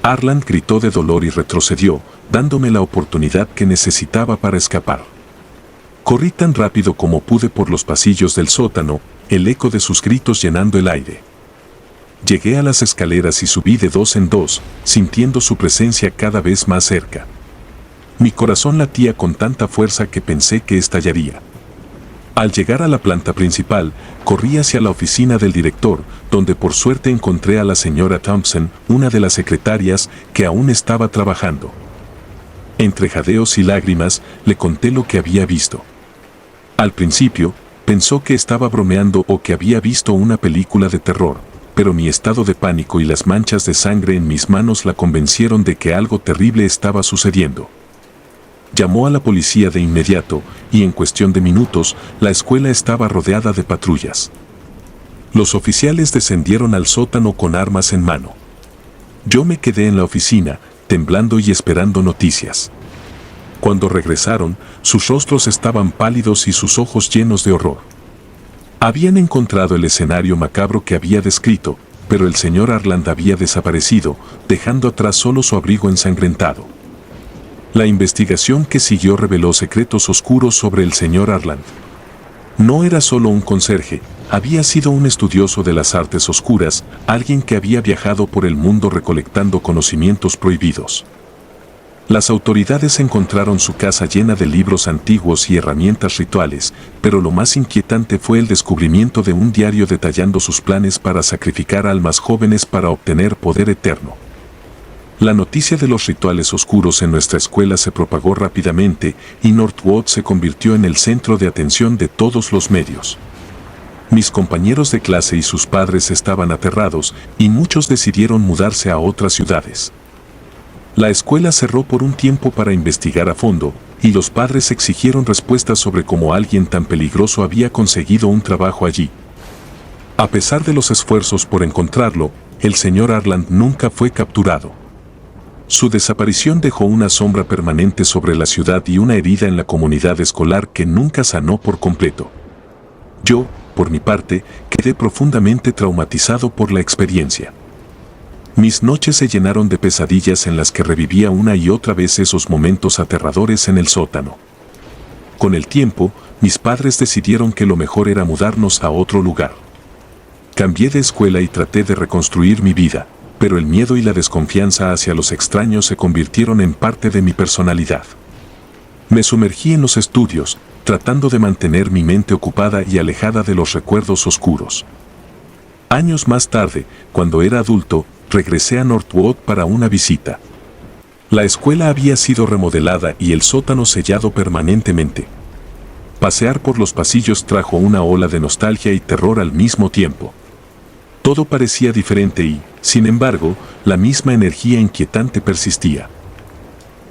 Arland gritó de dolor y retrocedió, dándome la oportunidad que necesitaba para escapar. Corrí tan rápido como pude por los pasillos del sótano, el eco de sus gritos llenando el aire. Llegué a las escaleras y subí de dos en dos, sintiendo su presencia cada vez más cerca. Mi corazón latía con tanta fuerza que pensé que estallaría. Al llegar a la planta principal, corrí hacia la oficina del director, donde por suerte encontré a la señora Thompson, una de las secretarias, que aún estaba trabajando. Entre jadeos y lágrimas, le conté lo que había visto. Al principio, pensó que estaba bromeando o que había visto una película de terror, pero mi estado de pánico y las manchas de sangre en mis manos la convencieron de que algo terrible estaba sucediendo. Llamó a la policía de inmediato, y en cuestión de minutos, la escuela estaba rodeada de patrullas. Los oficiales descendieron al sótano con armas en mano. Yo me quedé en la oficina, temblando y esperando noticias. Cuando regresaron, sus rostros estaban pálidos y sus ojos llenos de horror. Habían encontrado el escenario macabro que había descrito, pero el señor Arland había desaparecido, dejando atrás solo su abrigo ensangrentado. La investigación que siguió reveló secretos oscuros sobre el señor Arland. No era solo un conserje, había sido un estudioso de las artes oscuras, alguien que había viajado por el mundo recolectando conocimientos prohibidos. Las autoridades encontraron su casa llena de libros antiguos y herramientas rituales, pero lo más inquietante fue el descubrimiento de un diario detallando sus planes para sacrificar almas jóvenes para obtener poder eterno. La noticia de los rituales oscuros en nuestra escuela se propagó rápidamente y Northwood se convirtió en el centro de atención de todos los medios. Mis compañeros de clase y sus padres estaban aterrados y muchos decidieron mudarse a otras ciudades. La escuela cerró por un tiempo para investigar a fondo y los padres exigieron respuestas sobre cómo alguien tan peligroso había conseguido un trabajo allí. A pesar de los esfuerzos por encontrarlo, el señor Arland nunca fue capturado. Su desaparición dejó una sombra permanente sobre la ciudad y una herida en la comunidad escolar que nunca sanó por completo. Yo, por mi parte, quedé profundamente traumatizado por la experiencia. Mis noches se llenaron de pesadillas en las que revivía una y otra vez esos momentos aterradores en el sótano. Con el tiempo, mis padres decidieron que lo mejor era mudarnos a otro lugar. Cambié de escuela y traté de reconstruir mi vida, pero el miedo y la desconfianza hacia los extraños se convirtieron en parte de mi personalidad. Me sumergí en los estudios, tratando de mantener mi mente ocupada y alejada de los recuerdos oscuros. Años más tarde, cuando era adulto, regresé a Northwood para una visita. La escuela había sido remodelada y el sótano sellado permanentemente. Pasear por los pasillos trajo una ola de nostalgia y terror al mismo tiempo. Todo parecía diferente y, sin embargo, la misma energía inquietante persistía.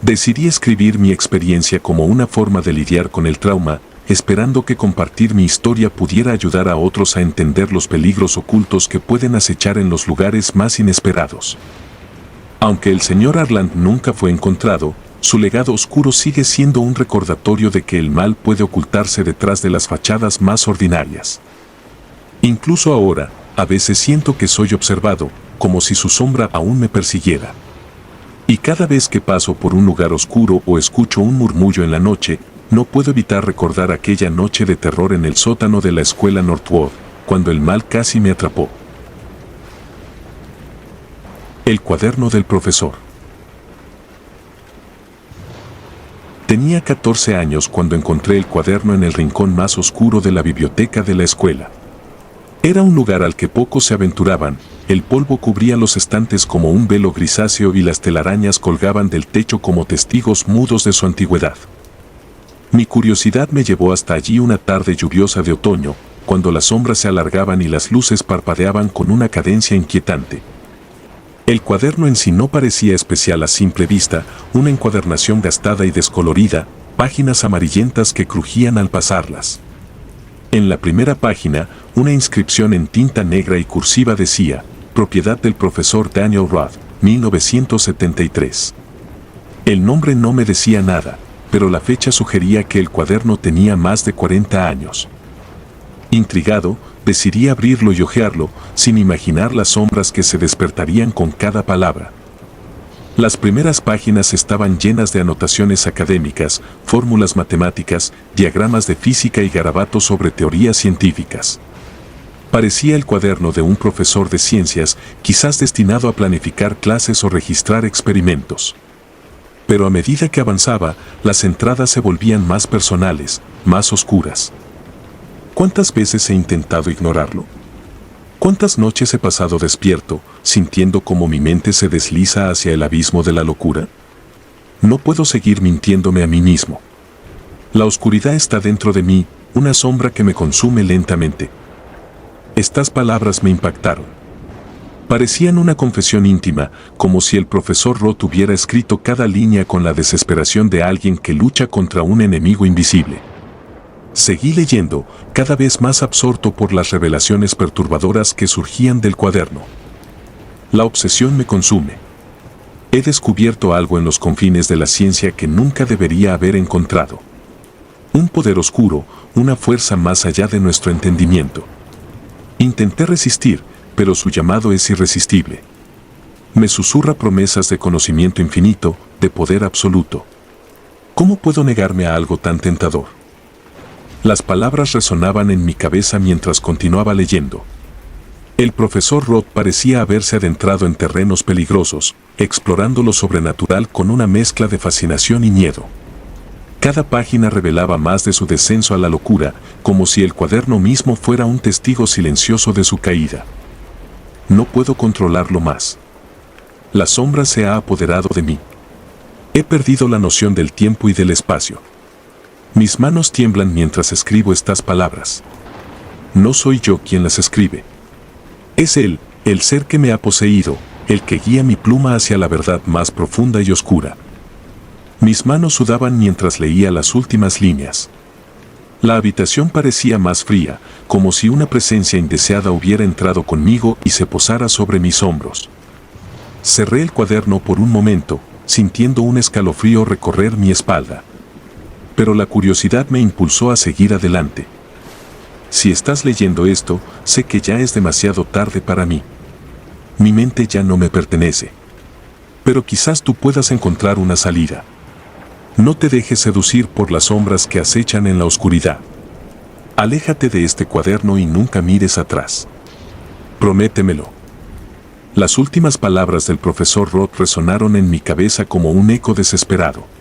Decidí escribir mi experiencia como una forma de lidiar con el trauma, esperando que compartir mi historia pudiera ayudar a otros a entender los peligros ocultos que pueden acechar en los lugares más inesperados. Aunque el señor Arland nunca fue encontrado, su legado oscuro sigue siendo un recordatorio de que el mal puede ocultarse detrás de las fachadas más ordinarias. Incluso ahora, a veces siento que soy observado, como si su sombra aún me persiguiera. Y cada vez que paso por un lugar oscuro o escucho un murmullo en la noche, no puedo evitar recordar aquella noche de terror en el sótano de la escuela Northwood, cuando el mal casi me atrapó. El cuaderno del profesor. Tenía 14 años cuando encontré el cuaderno en el rincón más oscuro de la biblioteca de la escuela. Era un lugar al que pocos se aventuraban, el polvo cubría los estantes como un velo grisáceo y las telarañas colgaban del techo como testigos mudos de su antigüedad. Mi curiosidad me llevó hasta allí una tarde lluviosa de otoño, cuando las sombras se alargaban y las luces parpadeaban con una cadencia inquietante. El cuaderno en sí no parecía especial a simple vista, una encuadernación gastada y descolorida, páginas amarillentas que crujían al pasarlas. En la primera página, una inscripción en tinta negra y cursiva decía, propiedad del profesor Daniel Roth, 1973. El nombre no me decía nada, pero la fecha sugería que el cuaderno tenía más de 40 años. Intrigado, decidí abrirlo y hojearlo, sin imaginar las sombras que se despertarían con cada palabra. Las primeras páginas estaban llenas de anotaciones académicas, fórmulas matemáticas, diagramas de física y garabatos sobre teorías científicas. Parecía el cuaderno de un profesor de ciencias, quizás destinado a planificar clases o registrar experimentos. Pero a medida que avanzaba, las entradas se volvían más personales, más oscuras. ¿Cuántas veces he intentado ignorarlo? ¿Cuántas noches he pasado despierto, sintiendo cómo mi mente se desliza hacia el abismo de la locura? No puedo seguir mintiéndome a mí mismo. La oscuridad está dentro de mí, una sombra que me consume lentamente. Estas palabras me impactaron. Parecían una confesión íntima, como si el profesor Roth hubiera escrito cada línea con la desesperación de alguien que lucha contra un enemigo invisible. Seguí leyendo, cada vez más absorto por las revelaciones perturbadoras que surgían del cuaderno. La obsesión me consume. He descubierto algo en los confines de la ciencia que nunca debería haber encontrado. Un poder oscuro, una fuerza más allá de nuestro entendimiento. Intenté resistir, pero su llamado es irresistible. Me susurra promesas de conocimiento infinito, de poder absoluto. ¿Cómo puedo negarme a algo tan tentador? Las palabras resonaban en mi cabeza mientras continuaba leyendo. El profesor Roth parecía haberse adentrado en terrenos peligrosos, explorando lo sobrenatural con una mezcla de fascinación y miedo. Cada página revelaba más de su descenso a la locura, como si el cuaderno mismo fuera un testigo silencioso de su caída. No puedo controlarlo más. La sombra se ha apoderado de mí. He perdido la noción del tiempo y del espacio. Mis manos tiemblan mientras escribo estas palabras. No soy yo quien las escribe. Es Él, el ser que me ha poseído, el que guía mi pluma hacia la verdad más profunda y oscura. Mis manos sudaban mientras leía las últimas líneas. La habitación parecía más fría, como si una presencia indeseada hubiera entrado conmigo y se posara sobre mis hombros. Cerré el cuaderno por un momento, sintiendo un escalofrío recorrer mi espalda. Pero la curiosidad me impulsó a seguir adelante. Si estás leyendo esto, sé que ya es demasiado tarde para mí. Mi mente ya no me pertenece. Pero quizás tú puedas encontrar una salida. No te dejes seducir por las sombras que acechan en la oscuridad. Aléjate de este cuaderno y nunca mires atrás. Prométemelo. Las últimas palabras del profesor Roth resonaron en mi cabeza como un eco desesperado.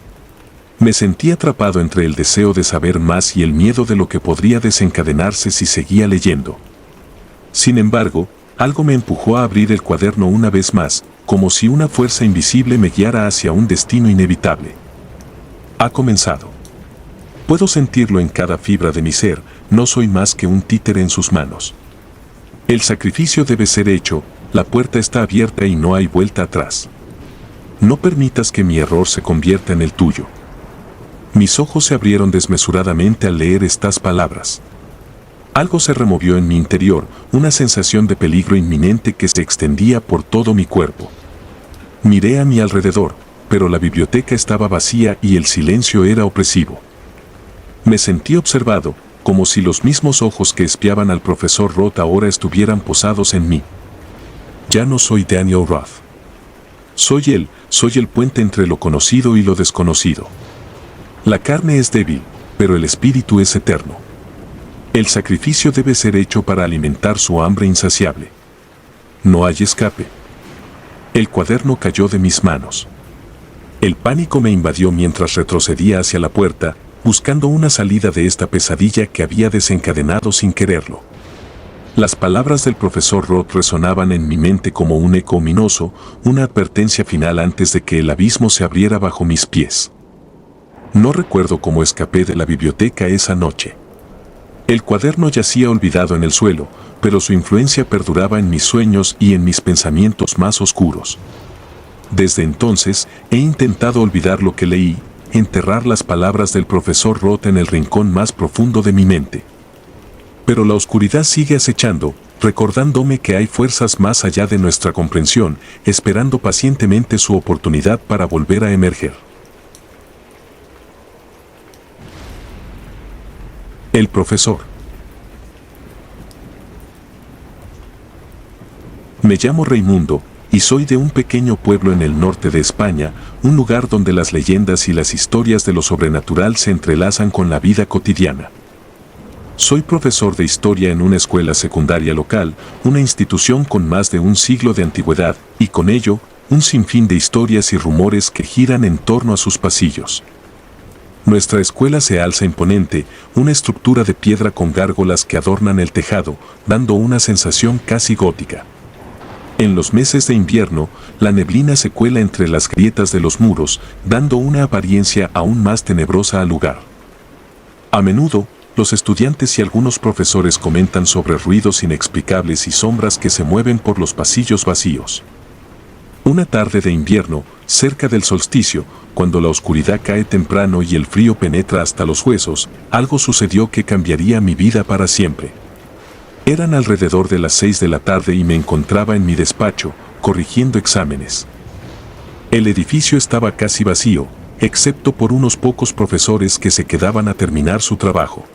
Me sentí atrapado entre el deseo de saber más y el miedo de lo que podría desencadenarse si seguía leyendo. Sin embargo, algo me empujó a abrir el cuaderno una vez más, como si una fuerza invisible me guiara hacia un destino inevitable. Ha comenzado. Puedo sentirlo en cada fibra de mi ser, no soy más que un títere en sus manos. El sacrificio debe ser hecho, la puerta está abierta y no hay vuelta atrás. No permitas que mi error se convierta en el tuyo. Mis ojos se abrieron desmesuradamente al leer estas palabras. Algo se removió en mi interior, una sensación de peligro inminente que se extendía por todo mi cuerpo. Miré a mi alrededor, pero la biblioteca estaba vacía y el silencio era opresivo. Me sentí observado, como si los mismos ojos que espiaban al profesor Roth ahora estuvieran posados en mí. Ya no soy Daniel Roth. Soy el puente entre lo conocido y lo desconocido. La carne es débil, pero el espíritu es eterno. El sacrificio debe ser hecho para alimentar su hambre insaciable. No hay escape. El cuaderno cayó de mis manos. El pánico me invadió mientras retrocedía hacia la puerta, buscando una salida de esta pesadilla que había desencadenado sin quererlo. Las palabras del profesor Roth resonaban en mi mente como un eco ominoso, una advertencia final antes de que el abismo se abriera bajo mis pies. No recuerdo cómo escapé de la biblioteca esa noche. El cuaderno yacía olvidado en el suelo, pero su influencia perduraba en mis sueños y en mis pensamientos más oscuros. Desde entonces, he intentado olvidar lo que leí, enterrar las palabras del profesor Roth en el rincón más profundo de mi mente. Pero la oscuridad sigue acechando, recordándome que hay fuerzas más allá de nuestra comprensión, esperando pacientemente su oportunidad para volver a emerger. El profesor. Me llamo Raimundo, y soy de un pequeño pueblo en el norte de España, un lugar donde las leyendas y las historias de lo sobrenatural se entrelazan con la vida cotidiana. Soy profesor de historia en una escuela secundaria local, una institución con más de un siglo de antigüedad, y con ello, un sinfín de historias y rumores que giran en torno a sus pasillos. Nuestra escuela se alza imponente, una estructura de piedra con gárgolas que adornan el tejado, dando una sensación casi gótica. En los meses de invierno, la neblina se cuela entre las grietas de los muros, dando una apariencia aún más tenebrosa al lugar. A menudo, los estudiantes y algunos profesores comentan sobre ruidos inexplicables y sombras que se mueven por los pasillos vacíos. Una tarde de invierno, cerca del solsticio, cuando la oscuridad cae temprano y el frío penetra hasta los huesos, algo sucedió que cambiaría mi vida para siempre. Eran alrededor de las 6 de la tarde y me encontraba en mi despacho, corrigiendo exámenes. El edificio estaba casi vacío, excepto por unos pocos profesores que se quedaban a terminar su trabajo.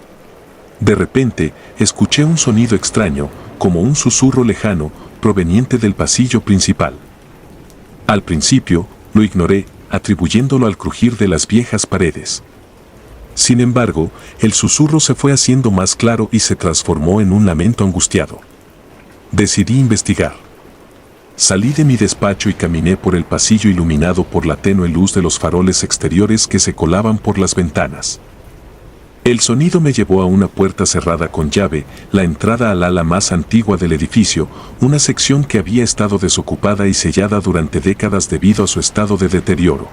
De repente, escuché un sonido extraño, como un susurro lejano, proveniente del pasillo principal. Al principio, lo ignoré, atribuyéndolo al crujir de las viejas paredes. Sin embargo, el susurro se fue haciendo más claro y se transformó en un lamento angustiado. Decidí investigar. Salí de mi despacho y caminé por el pasillo iluminado por la tenue luz de los faroles exteriores que se colaban por las ventanas. El sonido me llevó a una puerta cerrada con llave, la entrada al ala más antigua del edificio, una sección que había estado desocupada y sellada durante décadas debido a su estado de deterioro.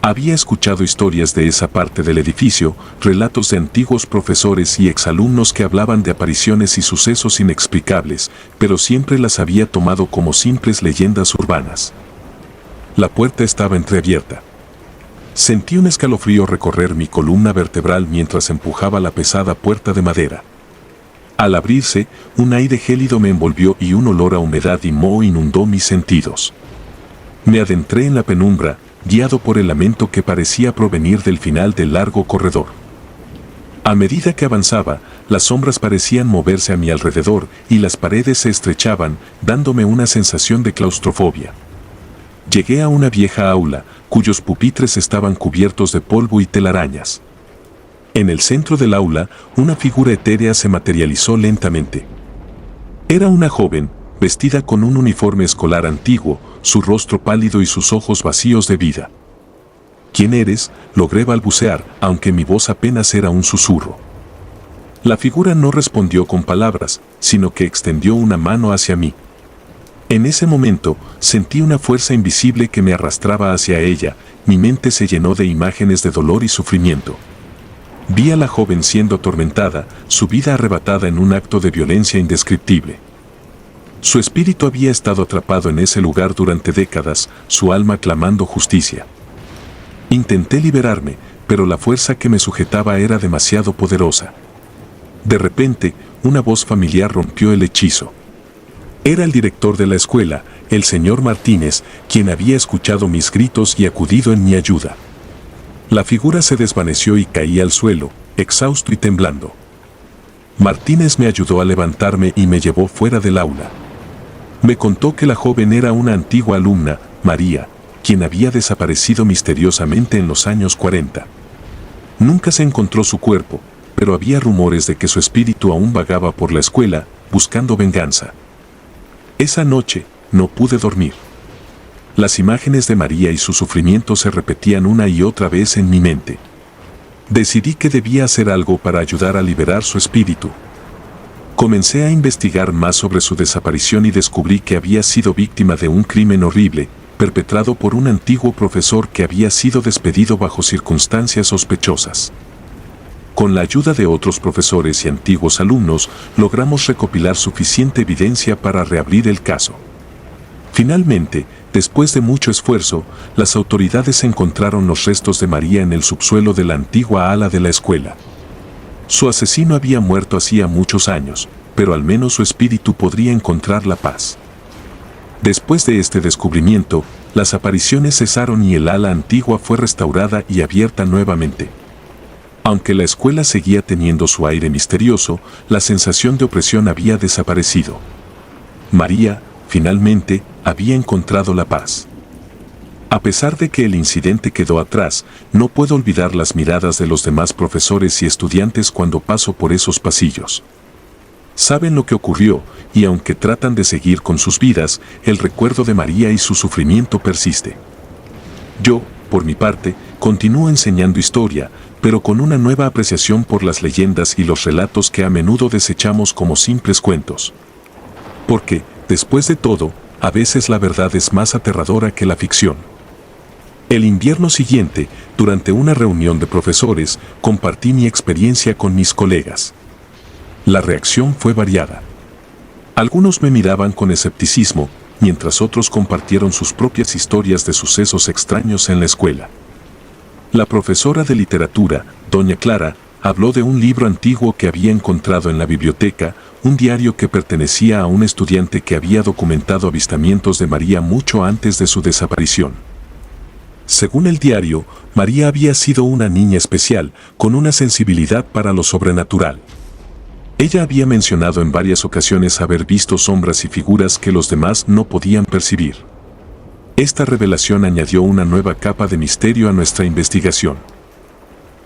Había escuchado historias de esa parte del edificio, relatos de antiguos profesores y exalumnos que hablaban de apariciones y sucesos inexplicables, pero siempre las había tomado como simples leyendas urbanas. La puerta estaba entreabierta. Sentí un escalofrío recorrer mi columna vertebral mientras empujaba la pesada puerta de madera. Al abrirse, un aire gélido me envolvió y un olor a humedad y moho inundó mis sentidos. Me adentré en la penumbra, guiado por el lamento que parecía provenir del final del largo corredor. A medida que avanzaba, las sombras parecían moverse a mi alrededor y las paredes se estrechaban, dándome una sensación de claustrofobia. Llegué a una vieja aula, cuyos pupitres estaban cubiertos de polvo y telarañas. En el centro del aula, una figura etérea se materializó lentamente. Era una joven, vestida con un uniforme escolar antiguo, su rostro pálido y sus ojos vacíos de vida. ¿Quién eres?, logré balbucear, aunque mi voz apenas era un susurro. La figura no respondió con palabras, sino que extendió una mano hacia mí. En ese momento, sentí una fuerza invisible que me arrastraba hacia ella, mi mente se llenó de imágenes de dolor y sufrimiento. Vi a la joven siendo atormentada, su vida arrebatada en un acto de violencia indescriptible. Su espíritu había estado atrapado en ese lugar durante décadas, su alma clamando justicia. Intenté liberarme, pero la fuerza que me sujetaba era demasiado poderosa. De repente, una voz familiar rompió el hechizo. Era el director de la escuela, el señor Martínez, quien había escuchado mis gritos y acudido en mi ayuda. La figura se desvaneció y caí al suelo, exhausto y temblando. Martínez me ayudó a levantarme y me llevó fuera del aula. Me contó que la joven era una antigua alumna, María, quien había desaparecido misteriosamente en los años 40. Nunca se encontró su cuerpo, pero había rumores de que su espíritu aún vagaba por la escuela, buscando venganza. Esa noche, no pude dormir. Las imágenes de María y su sufrimiento se repetían una y otra vez en mi mente. Decidí que debía hacer algo para ayudar a liberar su espíritu. Comencé a investigar más sobre su desaparición y descubrí que había sido víctima de un crimen horrible, perpetrado por un antiguo profesor que había sido despedido bajo circunstancias sospechosas. Con la ayuda de otros profesores y antiguos alumnos, logramos recopilar suficiente evidencia para reabrir el caso. Finalmente, después de mucho esfuerzo, las autoridades encontraron los restos de María en el subsuelo de la antigua ala de la escuela. Su asesino había muerto hacía muchos años, pero al menos su espíritu podría encontrar la paz. Después de este descubrimiento, las apariciones cesaron y el ala antigua fue restaurada y abierta nuevamente. Aunque la escuela seguía teniendo su aire misterioso, la sensación de opresión había desaparecido. María, finalmente, había encontrado la paz. A pesar de que el incidente quedó atrás, no puedo olvidar las miradas de los demás profesores y estudiantes cuando paso por esos pasillos. Saben lo que ocurrió, y aunque tratan de seguir con sus vidas, el recuerdo de María y su sufrimiento persiste. Yo, por mi parte, continúo enseñando historia, pero con una nueva apreciación por las leyendas y los relatos que a menudo desechamos como simples cuentos. Porque, después de todo, a veces la verdad es más aterradora que la ficción. El invierno siguiente, durante una reunión de profesores, compartí mi experiencia con mis colegas. La reacción fue variada. Algunos me miraban con escepticismo, mientras otros compartieron sus propias historias de sucesos extraños en la escuela. La profesora de literatura, doña Clara, habló de un libro antiguo que había encontrado en la biblioteca, un diario que pertenecía a un estudiante que había documentado avistamientos de María mucho antes de su desaparición. Según el diario, María había sido una niña especial, con una sensibilidad para lo sobrenatural. Ella había mencionado en varias ocasiones haber visto sombras y figuras que los demás no podían percibir. Esta revelación añadió una nueva capa de misterio a nuestra investigación.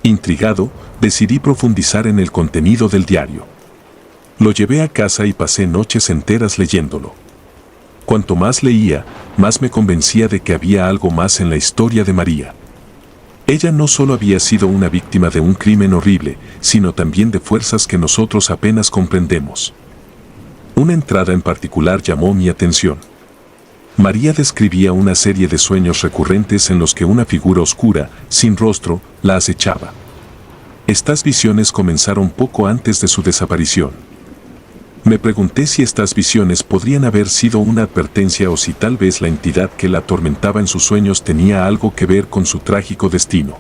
Intrigado, decidí profundizar en el contenido del diario. Lo llevé a casa y pasé noches enteras leyéndolo. Cuanto más leía, más me convencía de que había algo más en la historia de María. Ella no solo había sido una víctima de un crimen horrible, sino también de fuerzas que nosotros apenas comprendemos. Una entrada en particular llamó mi atención. María describía una serie de sueños recurrentes en los que una figura oscura, sin rostro, la acechaba. Estas visiones comenzaron poco antes de su desaparición. Me pregunté si estas visiones podrían haber sido una advertencia o si tal vez la entidad que la atormentaba en sus sueños tenía algo que ver con su trágico destino.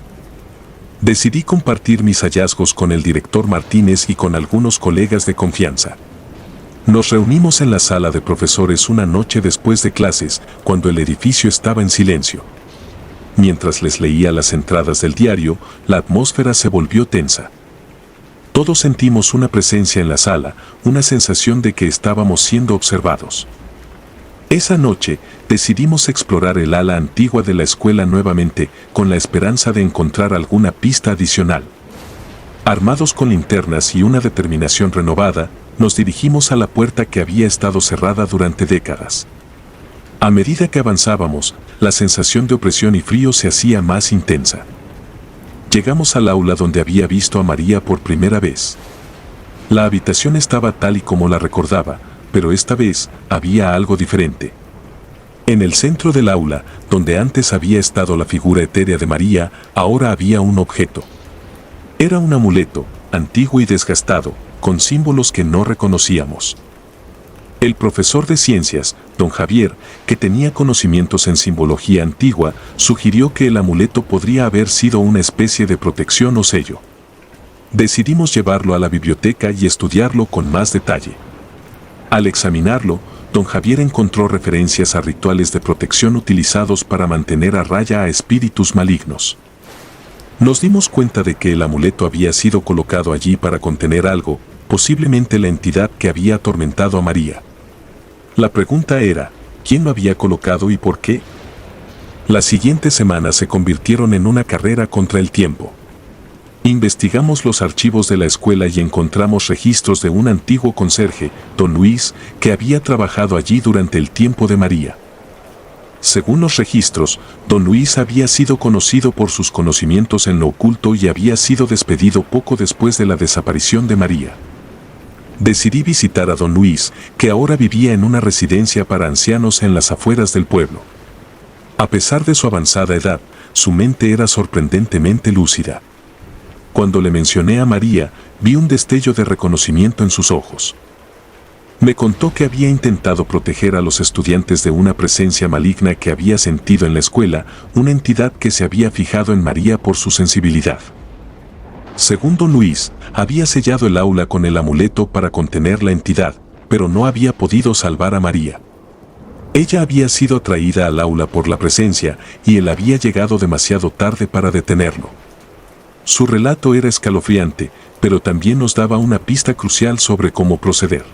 Decidí compartir mis hallazgos con el director Martínez y con algunos colegas de confianza. Nos reunimos en la sala de profesores una noche después de clases, cuando el edificio estaba en silencio. Mientras les leía las entradas del diario, la atmósfera se volvió tensa. Todos sentimos una presencia en la sala, una sensación de que estábamos siendo observados. Esa noche, decidimos explorar el ala antigua de la escuela nuevamente, con la esperanza de encontrar alguna pista adicional. Armados con linternas y una determinación renovada, nos dirigimos a la puerta que había estado cerrada durante décadas. A medida que avanzábamos, la sensación de opresión y frío se hacía más intensa. Llegamos al aula donde había visto a María por primera vez. La habitación estaba tal y como la recordaba, pero esta vez había algo diferente. En el centro del aula, donde antes había estado la figura etérea de María, ahora había un objeto. Era un amuleto, antiguo y desgastado, con símbolos que no reconocíamos. El profesor de ciencias, don Javier, que tenía conocimientos en simbología antigua, sugirió que el amuleto podría haber sido una especie de protección o sello. Decidimos llevarlo a la biblioteca y estudiarlo con más detalle. Al examinarlo, don Javier encontró referencias a rituales de protección utilizados para mantener a raya a espíritus malignos. Nos dimos cuenta de que el amuleto había sido colocado allí para contener algo, posiblemente la entidad que había atormentado a María. La pregunta era, ¿quién lo había colocado y por qué? Las siguientes semanas se convirtieron en una carrera contra el tiempo. Investigamos los archivos de la escuela y encontramos registros de un antiguo conserje, don Luis, que había trabajado allí durante el tiempo de María. Según los registros, don Luis había sido conocido por sus conocimientos en lo oculto y había sido despedido poco después de la desaparición de María. Decidí visitar a don Luis, que ahora vivía en una residencia para ancianos en las afueras del pueblo. A pesar de su avanzada edad, su mente era sorprendentemente lúcida. cuando le mencioné a María, vi un destello de reconocimiento en sus ojos. Me contó que había intentado proteger a los estudiantes de una presencia maligna que había sentido en la escuela, una entidad que se había fijado en María por su sensibilidad. Según don Luis, había sellado el aula con el amuleto para contener la entidad, pero no había podido salvar a María. Ella había sido atraída al aula por la presencia y él había llegado demasiado tarde para detenerlo. Su relato era escalofriante, pero también nos daba una pista crucial sobre cómo proceder.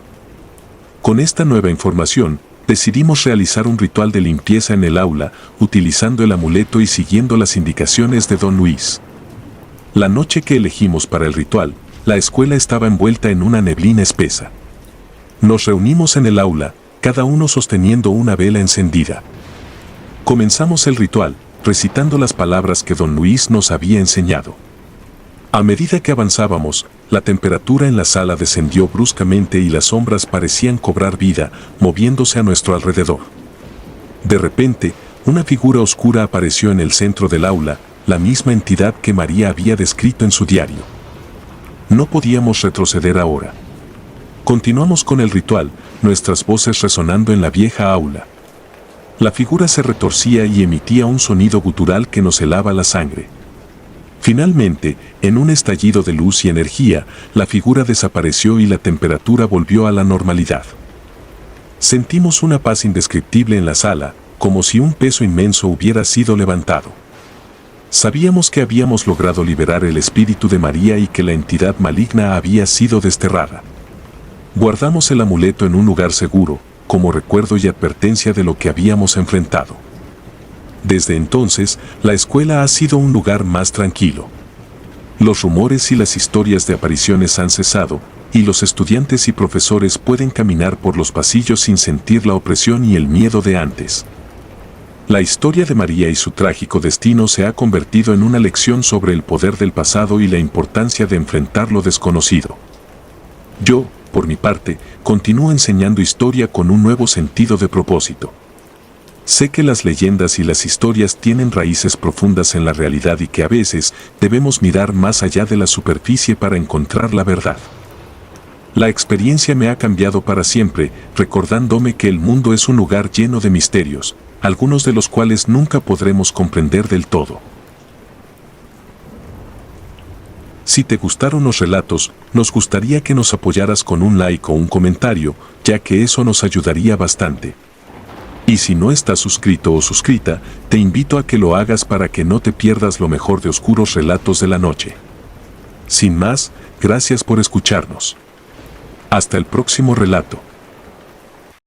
Con esta nueva información, decidimos realizar un ritual de limpieza en el aula, utilizando el amuleto y siguiendo las indicaciones de don Luis. La noche que elegimos para el ritual, la escuela estaba envuelta en una neblina espesa. Nos reunimos en el aula, cada uno sosteniendo una vela encendida. Comenzamos el ritual, recitando las palabras que don Luis nos había enseñado. A medida que avanzábamos, la temperatura en la sala descendió bruscamente y las sombras parecían cobrar vida, moviéndose a nuestro alrededor. De repente, una figura oscura apareció en el centro del aula, la misma entidad que María había descrito en su diario. No podíamos retroceder ahora. Continuamos con el ritual, nuestras voces resonando en la vieja aula. La figura se retorcía y emitía un sonido gutural que nos helaba la sangre. Finalmente, en un estallido de luz y energía, la figura desapareció y la temperatura volvió a la normalidad. Sentimos una paz indescriptible en la sala, como si un peso inmenso hubiera sido levantado. Sabíamos que habíamos logrado liberar el espíritu de María y que la entidad maligna había sido desterrada. Guardamos el amuleto en un lugar seguro, como recuerdo y advertencia de lo que habíamos enfrentado. Desde entonces, la escuela ha sido un lugar más tranquilo. Los rumores y las historias de apariciones han cesado, y los estudiantes y profesores pueden caminar por los pasillos sin sentir la opresión y el miedo de antes. La historia de María y su trágico destino se ha convertido en una lección sobre el poder del pasado y la importancia de enfrentar lo desconocido. Yo, por mi parte, continúo enseñando historia con un nuevo sentido de propósito. Sé que las leyendas y las historias tienen raíces profundas en la realidad y que a veces debemos mirar más allá de la superficie para encontrar la verdad. La experiencia me ha cambiado para siempre, recordándome que el mundo es un lugar lleno de misterios, algunos de los cuales nunca podremos comprender del todo. Si te gustaron los relatos, nos gustaría que nos apoyaras con un like o un comentario, ya que eso nos ayudaría bastante. Y si no estás suscrito o suscrita, te invito a que lo hagas para que no te pierdas lo mejor de Oscuros Relatos de la Noche. Sin más, gracias por escucharnos. Hasta el próximo relato.